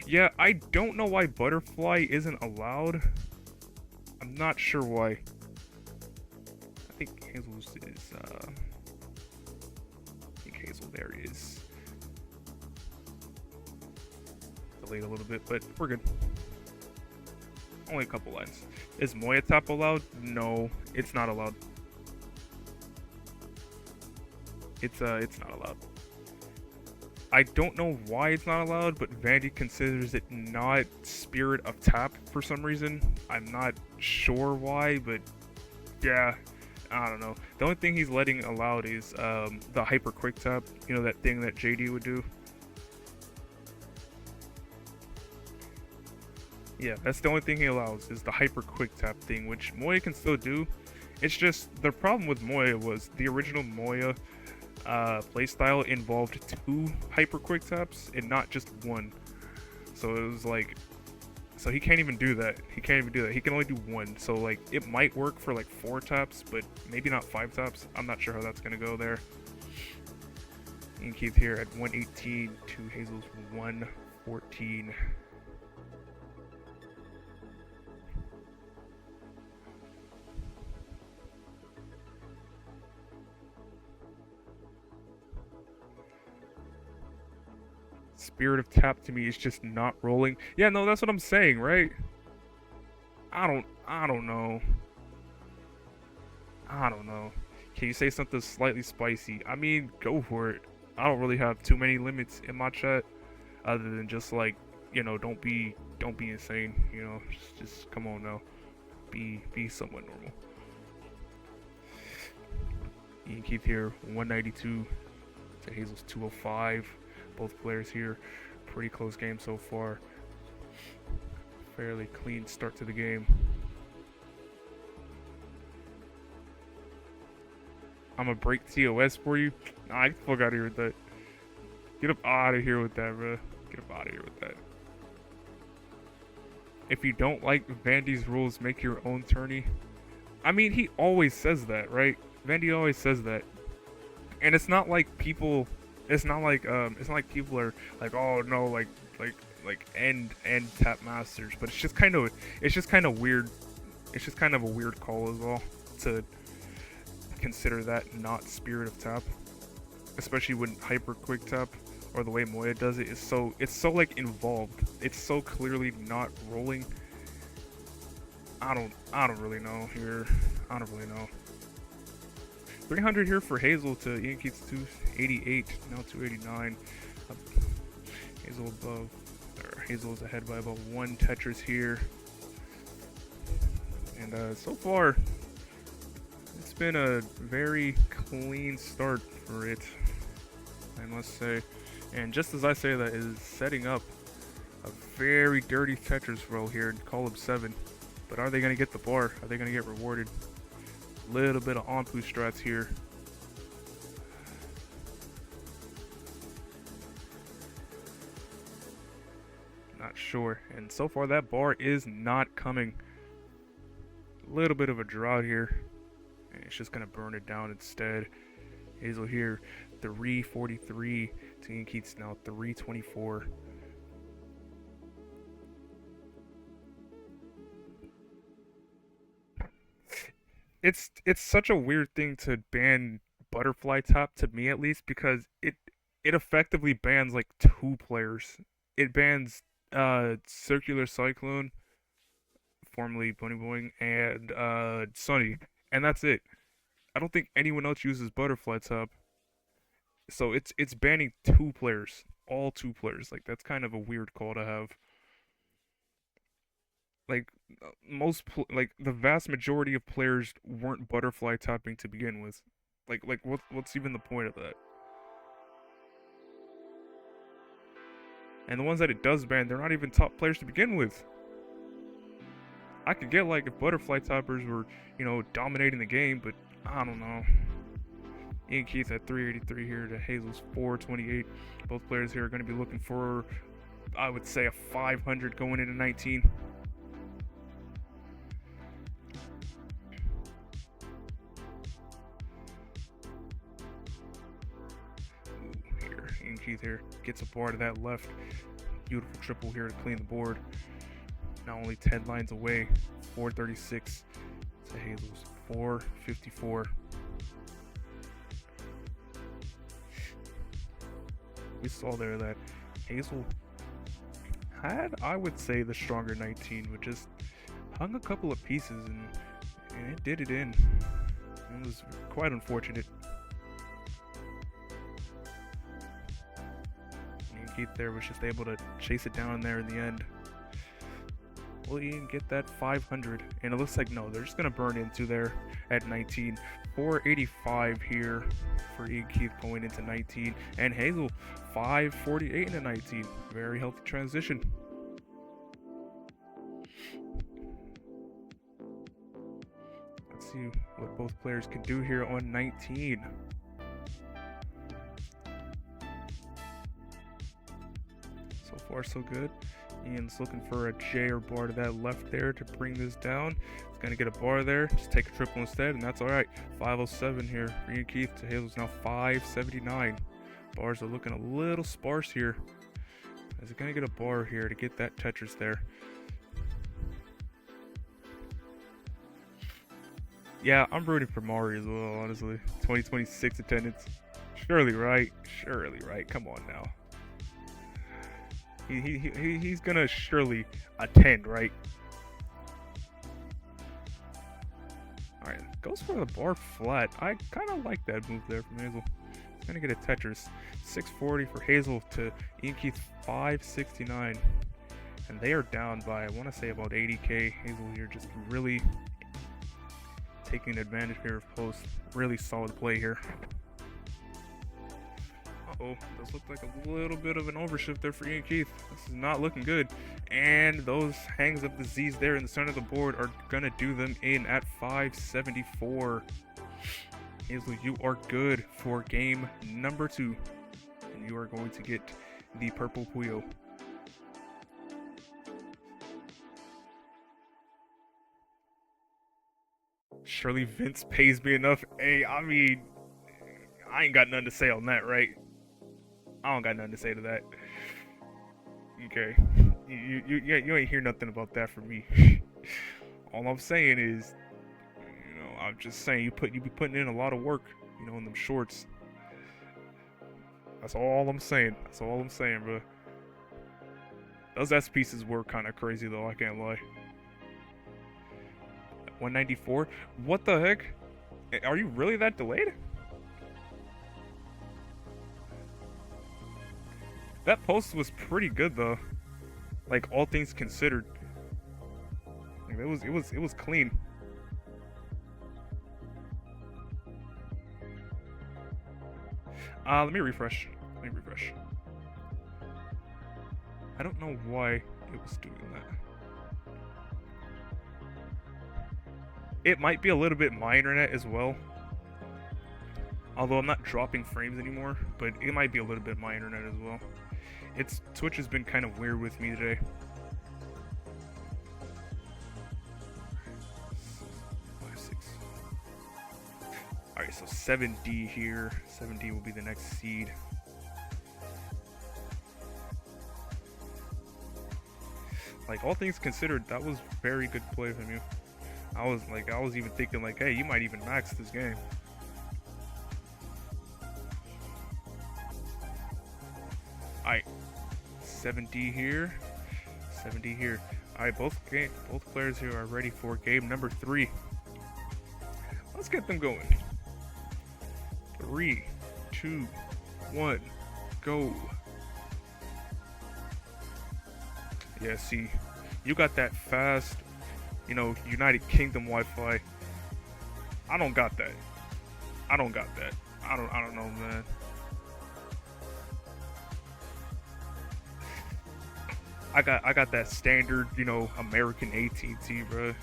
Yeah, I don't know why butterfly isn't allowed. I'm not sure why. I think Hazel's is, I think Hazel there is delayed a little bit, but we're good. Only a couple lines. Is Moya Tap allowed? No, it's not allowed. It's not allowed. I don't know why it's not allowed, but Vandy considers it not Spirit of Tap for some reason. I'm not sure why, but yeah, I don't know. The only thing he's letting allowed is the Hyper Quick Tap. You know, that thing that JD would do. Yeah, that's the only thing he allows is the Hyper Quick Tap thing, which Moya can still do. It's just the problem with Moya was the original Moya playstyle involved 2 hyper quick taps and not just 1. So it was like, so he can't even do that. He can't even do that. He can only do 1. So like it might work for like 4 taps, but maybe not 5 taps. I'm not sure how that's gonna go there. IanKeith here at 118 to Hazel's 114. Spirit of Tap to me is just not rolling. Yeah, no, that's what I'm saying, right? I don't know. I don't know. Can you say something slightly spicy? I mean, go for it. I don't really have too many limits in my chat, other than just like, you know, don't be insane. You know, just come on now, be somewhat normal. IanKeith here, 192 to Hazel's 205. Both players here, pretty close game so far. Fairly clean start to the game. I'm gonna break TOS for you. Nah, get the fuck out of here with that. Get up out of here with that, bro. Get up out of here with that. if you don't like Vandy's rules, make your own tourney. I mean, he always says that, right? Vandy always says that, and it's not like people. It's not like people are like, oh no, like end tap masters, but it's just kind of weird. It's just kind of a weird call as well to consider that not spirit of tap, especially when hyper quick tap or the way Moya does it is so like involved. It's so clearly not rolling. I don't really know here. I don't really know. 300 here for Hazel to IanKeith's 288, now 289. Hazel above, or Hazel is ahead by about 1 Tetris here. And so far, it's been a very clean start for it, I must say. And just as I say that, is setting up a very dirty Tetris roll here in column 7. But are they going to get the bar? Are they going to get rewarded? Little bit of Anpu strats here. Not sure. And so far that bar is not coming. Little bit of a drought here. And it's just going to burn it down instead. Hazel here, 343 to IanKeith's now 324. It's such a weird thing to ban butterfly tap, to me at least, because it effectively bans like 2 players. It bans Circular Cyclone, formerly Bunny Boing, and Sunny, and that's it. I don't think anyone else uses butterfly tap. So it's banning 2 players, all 2 players. Like that's kind of a weird call to have. Like like the vast majority of players weren't butterfly tapping to begin with. Like what's even the point of that? And the ones that it does ban, they're not even top players to begin with. I could get like if butterfly tappers were, dominating the game, but I don't know. IanKeith at 383 here to Hazel's 428. Both players here are going to be looking for, I would say, a 500 going into 19. Here, IanKeith here gets a bar to that left. Beautiful triple here to clean the board. Now only 10 lines away. 436 to Hazel's 454. We saw there that Hazel had, I would say, the stronger 19, but just hung a couple of pieces and it did it in. It was quite unfortunate. IanKeith there was just able to chase it down there in the end. Will Ian get that 500? And it looks like no, they're just gonna burn into there at 19. 485 here for IanKeith going into 19, and Hazel 548 into 19. Very healthy transition. Let's see what both players can do here on 19. So far so good. Ian's looking for a J or bar to that left there to bring this down. He's going to get a bar there. Just take a triple instead, and that's all right. 507 here for IanKeith to Hazel's now 579. Bars are looking a little sparse here. Is he going to get a bar here to get that Tetris there? Yeah, I'm rooting for Mari as well, honestly. 2026 attendance. Surely right. Surely right. Come on now. He's gonna surely attend, right? Alright, goes for the bar flat. I kind of like that move there from Hazel. He's gonna get a Tetris. 640 for Hazel to IanKeith 569. And they are down by, I want to say, about 80k. Hazel here just really taking advantage here of post. Really solid play here. Uh-oh, does look like a little bit of an overshift there for IanKeith. This is not looking good. And those hangs of the Z's there in the center of the board are going to do them in at 574. Hazel, you are good for game number 2. And you are going to get the purple Puyo. Surely Vince pays me enough. Hey, I mean, I ain't got nothing to say on that, right? I don't got nothing to say to that. Okay, you ain't hear nothing about that from me. All I'm saying is, I'm just saying you be putting in a lot of work, in them shorts. That's all I'm saying. That's all I'm saying, bro. Those S pieces were kind of crazy though. I can't lie. 194. What the heck? Are you really that delayed? That post was pretty good though. Like all things considered, like, it was clean. Let me refresh. I don't know why it was doing that. It might be a little bit my internet as well. Although I'm not dropping frames anymore, but it might be a little bit my internet as well. Twitch has been kind of weird with me today. Alright, so 7D here. 7D will be the next seed. Like, all things considered, that was very good play from you. I was even thinking like, hey, you might even max this game. Alright, 7D here. 7D here. Alright, both players here are ready for game number 3. Let's get them going. 3, 2, 1, go. Yeah, see, you got that fast, United Kingdom Wi-Fi. I don't got that. I don't know, man. I got that standard, American AT&T, bro.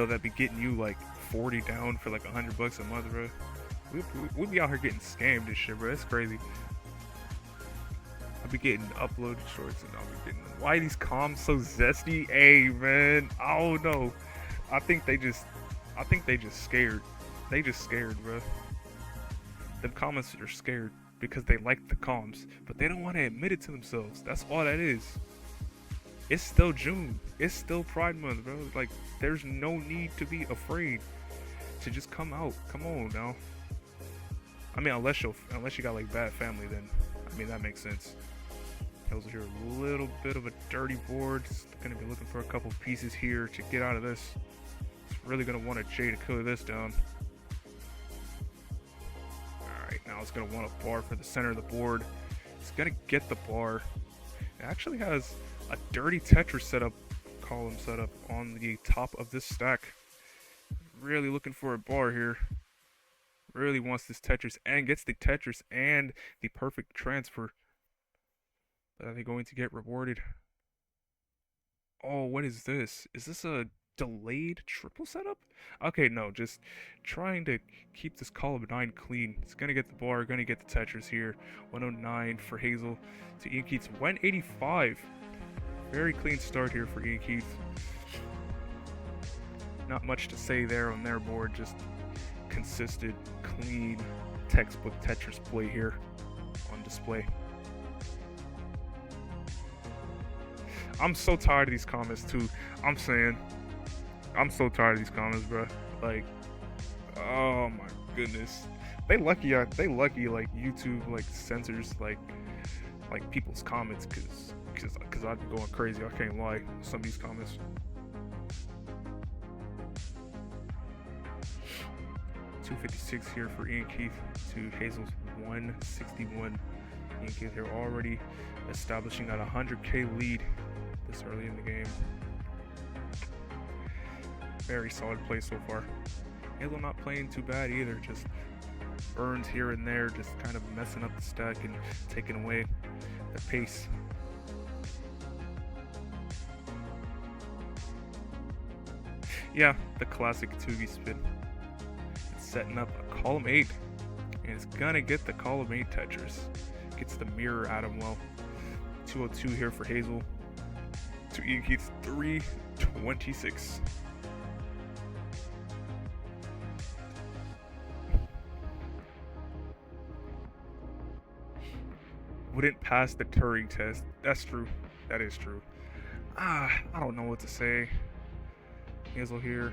That be getting you like 40 down for like $100 a month, bro. We be out here getting scammed and shit, bro. That's crazy. I be getting uploaded shorts and I'll be getting. Why are these comms so zesty? Hey, man, I don't know. I think they just scared. They just scared, bro. Them comments are scared because they like the comms, but they don't want to admit it to themselves. That's all that is. It's still June. It's still Pride Month, bro. Like, there's no need to be afraid to just come out. Come on now. I mean, unless you got like bad family, then that makes sense. Hazel here, a little bit of a dirty board. It's gonna be looking for a couple pieces here to get out of this. It's really gonna want a J to clear this down. Alright, now it's gonna want a bar for the center of the board. It's gonna get the bar. It actually has a dirty Tetris column setup on the top of this stack. Really looking for a bar here. Really wants this Tetris and gets the Tetris and the perfect transfer. Are they going to get rewarded? Oh, what is this? Is this a delayed triple setup? Okay, no, just trying to keep this column 9 clean. It's gonna get the bar, gonna get the Tetris here. 109 for Hazel to IanKeith's 185. Very clean start here for IanKeith. Not much to say there on their board, just consistent, clean, textbook Tetris play here on display. I'm so tired of these comments too. I'm so tired of these comments, bro. Like, oh my goodness. They lucky like YouTube like censors like people's comments cause I'd be going crazy. I can't lie. Some of these comments. 256 here for IanKeith to Hazel's 161. IanKeith here already establishing that 100k lead this early in the game. Very solid play so far. Hazel not playing too bad either, just burns here and there, just kind of messing up the stack and taking away the pace. Yeah, the classic 2v spin. It's setting up a column 8, and it's gonna get the column 8 Tetris. Gets the mirror at him well. 202 here for Hazel to IanKeith's 326. wouldn't pass the Turing test. That's true. That is true. I don't know what to say. Hazel here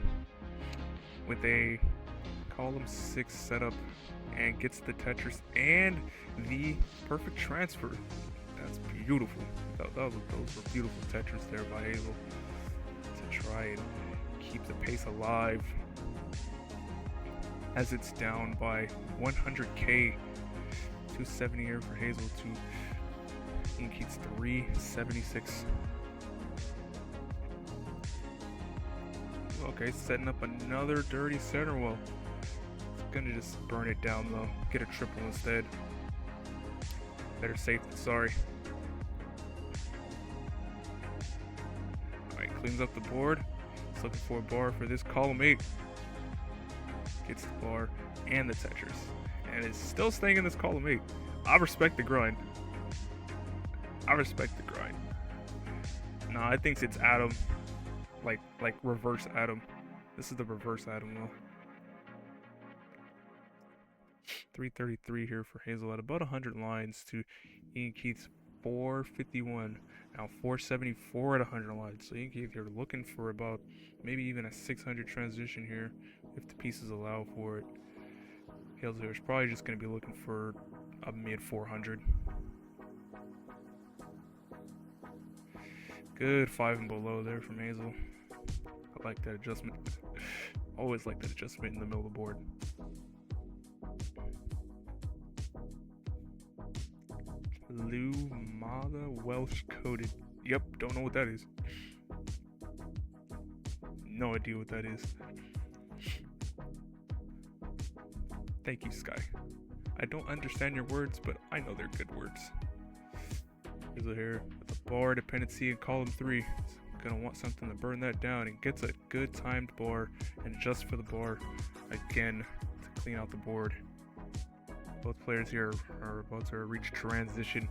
with a column 6 setup and gets the Tetris and the perfect transfer. That's beautiful. Those were beautiful Tetris there by Hazel to try and keep the pace alive as it's down by 100k. 270 here for Hazel to IanKeith's 376. Okay, setting up another dirty center. Well, it's gonna just burn it down though. Get a triple instead. Better safe than sorry. Alright, cleans up the board. He's looking for a bar for this column 8. Gets the bar and the Tetris. And is still staying in this column 8. I respect the grind. I respect the grind. Nah, I think it's Adam. Like reverse Adam. This is the reverse Adam though. 333 here for Hazel at about 100 lines to IanKeith's 451. Now 474 at 100 lines. So IanKeith, you're looking for about maybe even a 600 transition here if the pieces allow for it. Hazel is probably just going to be looking for a mid 400. Good 5 and below there from Hazel. I like that adjustment. Always like that adjustment in the middle of the board. Lumada Welsh coded. Yep, don't know what that is. No idea what that is. Thank you, Sky. I don't understand your words, but I know they're good words. Hazel here with the bar dependency in column 3. Gonna want something to burn that down and gets a good timed bar and adjusts for the bar again to clean out the board. Both players here are about to reach transition.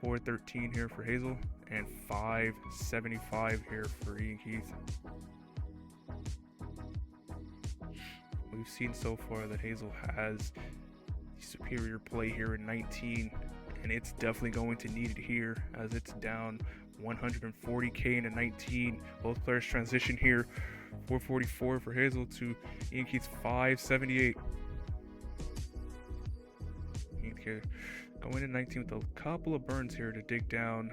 413 here for Hazel and 575 here for IanKeith. We've seen so far that Hazel has superior play here in 19, and it's definitely going to need it here as it's down 140k into 19. Both players transition here. 444 for Hazel to IanKeith's 578. IanKeith going to 19 with a couple of burns here to dig down.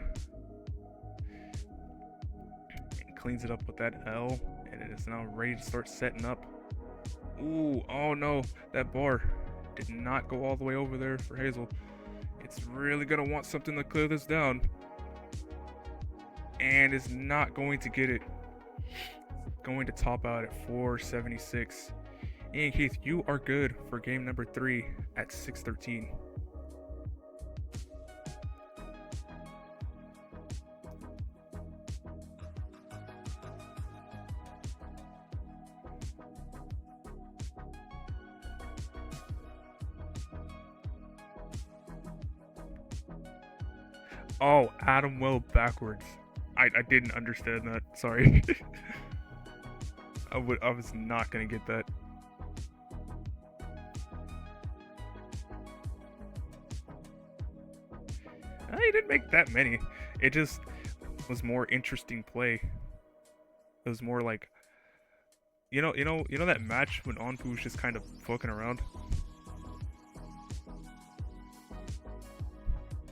And cleans it up with that L, and it is now ready to start setting up. Ooh, oh no, that bar did not go all the way over there for Hazel. It's really gonna want something to clear this down. And is not going to get it. Going to top out at 476. IanKeith, you are good for game number 3 at 613. Oh, Adam Well backwards. I didn't understand that. Sorry. I was not gonna get that. He didn't make that many. It just was more interesting play. It was more like, you know that match when Onfu was just kind of fucking around.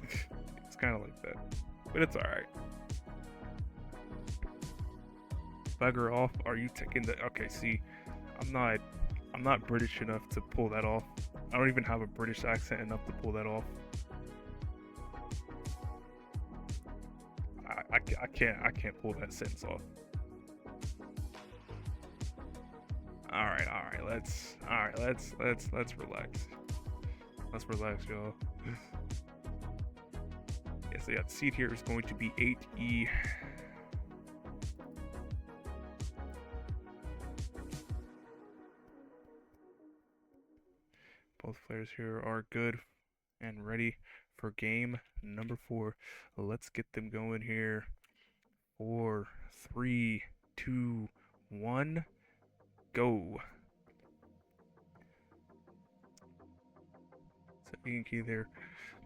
It's kind of like that, but it's all right. Bugger off. Are you taking the... Okay, see, I'm not British enough to pull that off. I don't even have a British accent enough to pull that off. I can't pull that sentence off. All right, let's relax. Let's relax, y'all. Yeah, so yeah, the seed here is going to be 8E. Both players here are good and ready for game number 4. Let's get them going here. 4, 3, 2, 1, go. So IanKeith there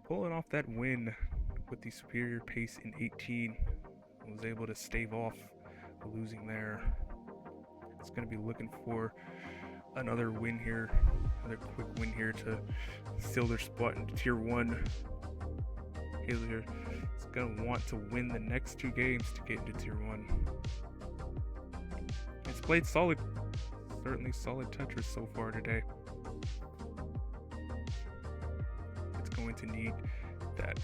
pulling off that win with the superior pace in 18. Was able to stave off losing there. It's going to be looking for another win here, another quick win here to seal their spot into Tier 1. Hazel here is going to want to win the next 2 games to get into Tier 1. It's played solid, certainly solid Tetris so far today. It's going to need that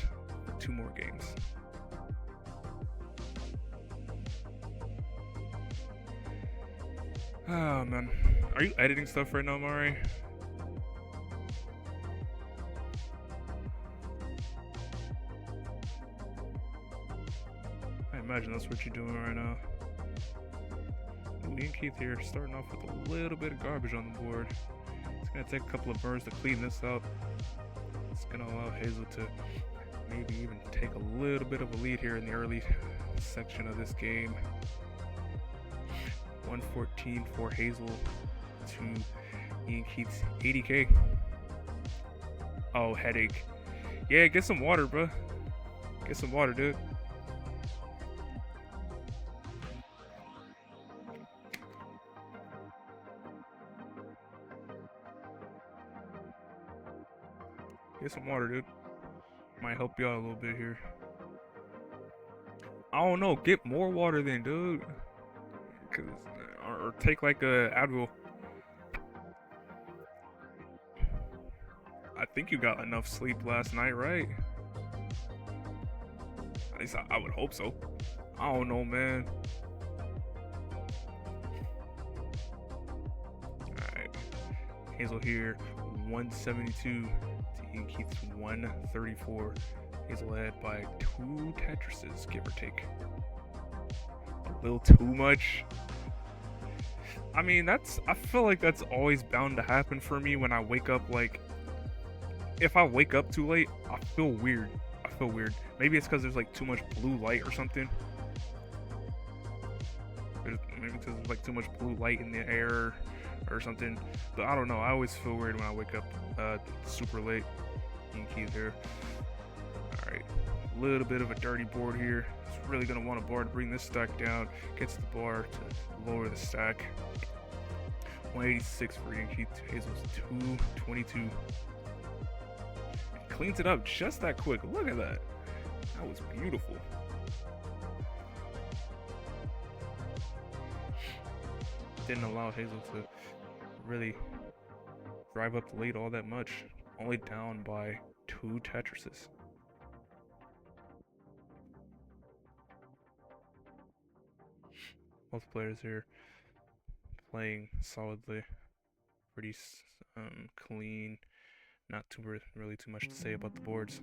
for 2 more games. Oh man, are you editing stuff right now, Mari? I imagine that's what you're doing right now. IanKeith here, starting off with a little bit of garbage on the board. It's gonna take a couple of burns to clean this up. It's gonna allow Hazel to maybe even take a little bit of a lead here in the early section of this game. 114 for Hazel to IanKeith's 80k. Oh, headache. Yeah, get some water, bro. Get some water, dude. Get some water, dude. Might help you out a little bit here. I don't know. Get more water then, dude. Or take like a Advil. I think you got enough sleep last night, right? At least I would hope so. I don't know, man. Alright. Hazel here, 172 to IanKeith's 134. Hazel led by 2 Tetrises, give or take. A little too much. I mean, I feel like that's always bound to happen for me when I wake up. Like, if I wake up too late, I feel weird. Maybe it's because there's like too much blue light or something. Maybe because there's like too much blue light in the air or something. But I don't know. I always feel weird when I wake up super late. IanKeith here. Alright. A little bit of a dirty board here. It's really going to want a bar to bring this stack down. Gets the bar to lower the stack. 186 for IanKeith. Hazel's 222. Cleans it up just that quick. Look at that. That was beautiful. Didn't allow Hazel to really drive up the lead all that much. Only down by 2 Tetrises. Both players here playing solidly, pretty clean. Not really too much to say about the boards.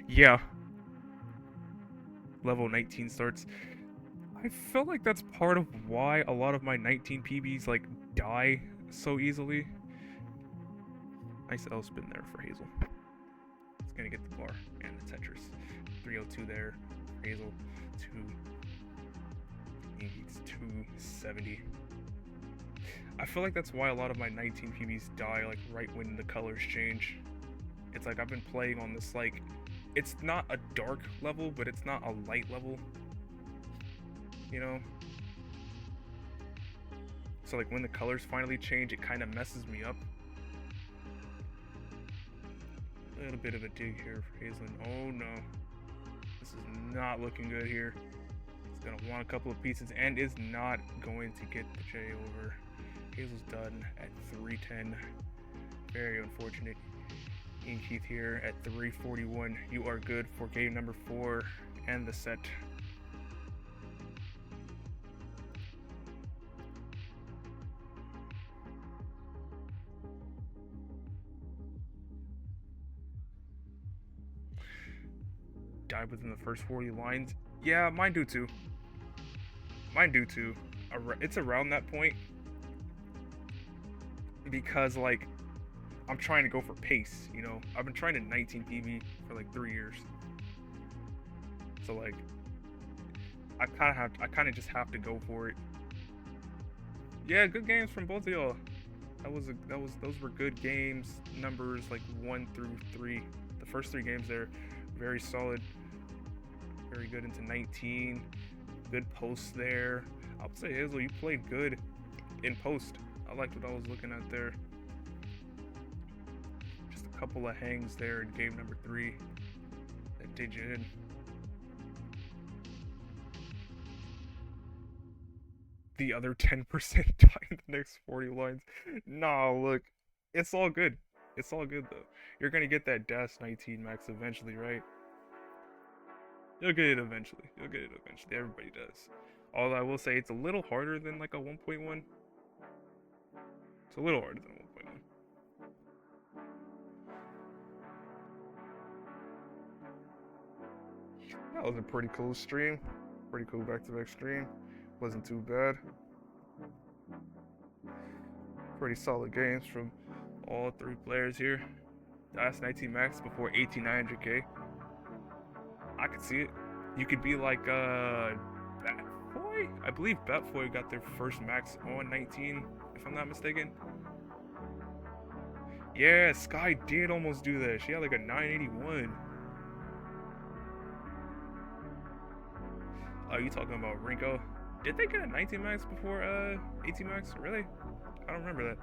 Yeah. Level 19 starts. I feel like that's part of why a lot of my 19 PBs like die so easily. Nice L spin there for Hazel. It's gonna get the bar and the Tetris. 302 there for Hazel. 270. I feel like that's why a lot of my 19 PBs die like right when the colors change. It's like I've been playing on this like, it's not a dark level, but it's not a light level. You know? So like when the colors finally change, it kind of messes me up. A little bit of a dig here for Hazel. Oh no. This is not looking good here. It's gonna want a couple of pieces and is not going to get the J over. Hazel's done at 310. Very unfortunate. IanKeith here at 341. You are good for game number 4 and the set. Died within the first 40 lines. Yeah, mine do too. It's around that point. Because, like, I'm trying to go for pace, you know? I've been trying to 19 PB for, like, 3 years. So, like, I kind of just have to go for it. Yeah, good games from both of y'all. Those were good games. Numbers like 1 through 3. The first 3 games there, very solid. Very good into 19. Good posts there. I would say Hazel, you played good in post. I liked what I was looking at there. Just a couple of hangs there in game number 3 that did you in. The other 10% die in the next 40 lines. Nah, look, it's all good. It's all good though. You're gonna get that dash 19 max eventually, right? You'll get it eventually. You'll get it eventually. Everybody does. Although I will say it's a little harder than like a 1.1. It's a little harder than 1.1. That was a pretty cool stream. Pretty cool back-to-back stream. Wasn't too bad. Pretty solid games from all 3 players here. That's 19 max before 18900k. I could see it. You could be like Batboy? I believe Batboy got their first max on 19, if I'm not mistaken. Yeah, Sky did almost do that. She had like a 981. Oh, you talking about Rinko? Did they get a 19 max before 18 max? Really? I don't remember that.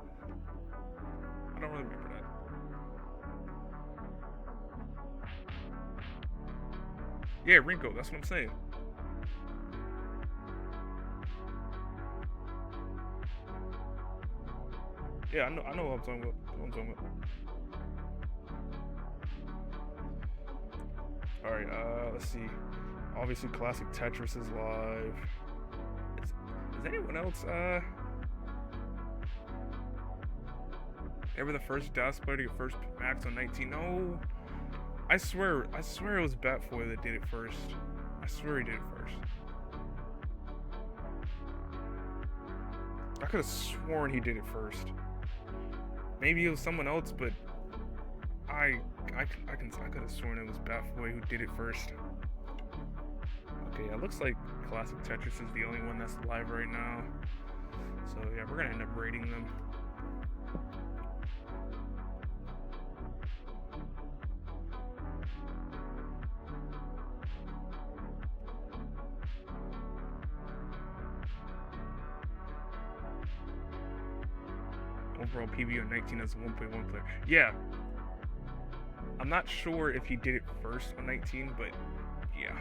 I don't really remember that. Yeah, Rinko, that's what I'm saying. Yeah, I know what I'm talking about. Alright, let's see. Obviously Classic Tetris is live. Is anyone else ever the first DAS player to get first max on 19? No. I swear it was Batboy that did it first. I swear he did it first. I could have sworn he did it first. Maybe it was someone else, but I could have sworn it was Batboy who did it first. Okay, yeah, it looks like Classic Tetris is the only one that's live right now. So yeah, we're gonna end up rating them. Overall PB on 19 as a 1.1 player. Yeah. I'm not sure if he did it first on 19, but yeah.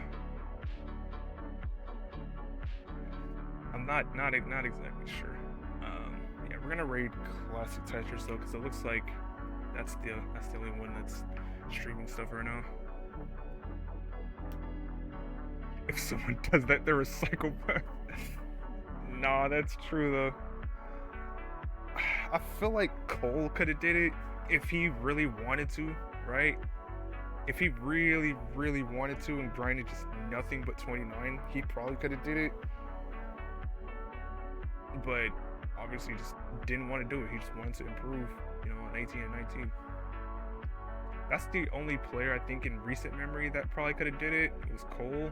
I'm not exactly sure. Yeah, we're gonna raid Classic Tetris though, because it looks like that's the only one that's streaming stuff right now. If someone does that, they're a psychopath. Nah, that's true though. I feel like Cole could have did it if he really wanted to, right? If he really, really wanted to and grinded just nothing but 29, he probably could have did it. But obviously just didn't want to do it. He just wanted to improve, you know, on 18 and 19. That's the only player I think in recent memory that probably could have did it. It was Cole.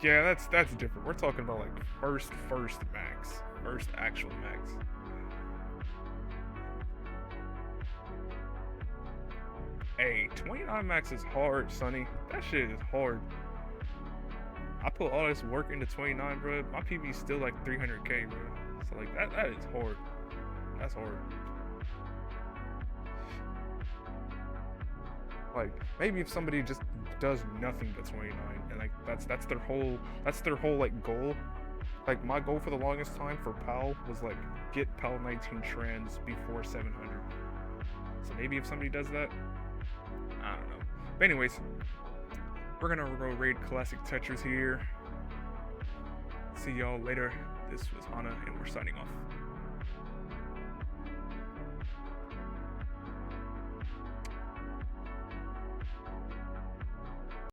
Yeah, that's different. We're talking about like first max. First actual max. Hey, 29 max is hard, Sonny. That shit is hard. I put all this work into 29, bro. My PB is still like 300k, bro. So like that is hard. That's hard. Like maybe if somebody just does nothing but 29 and like that's their whole like goal. Like my goal for the longest time for PAL was like get PAL 19 trans before 700. So maybe if somebody does that, I don't know. But anyways, we're gonna go raid Classic Tetris here. See y'all later. This was Hana and we're signing off.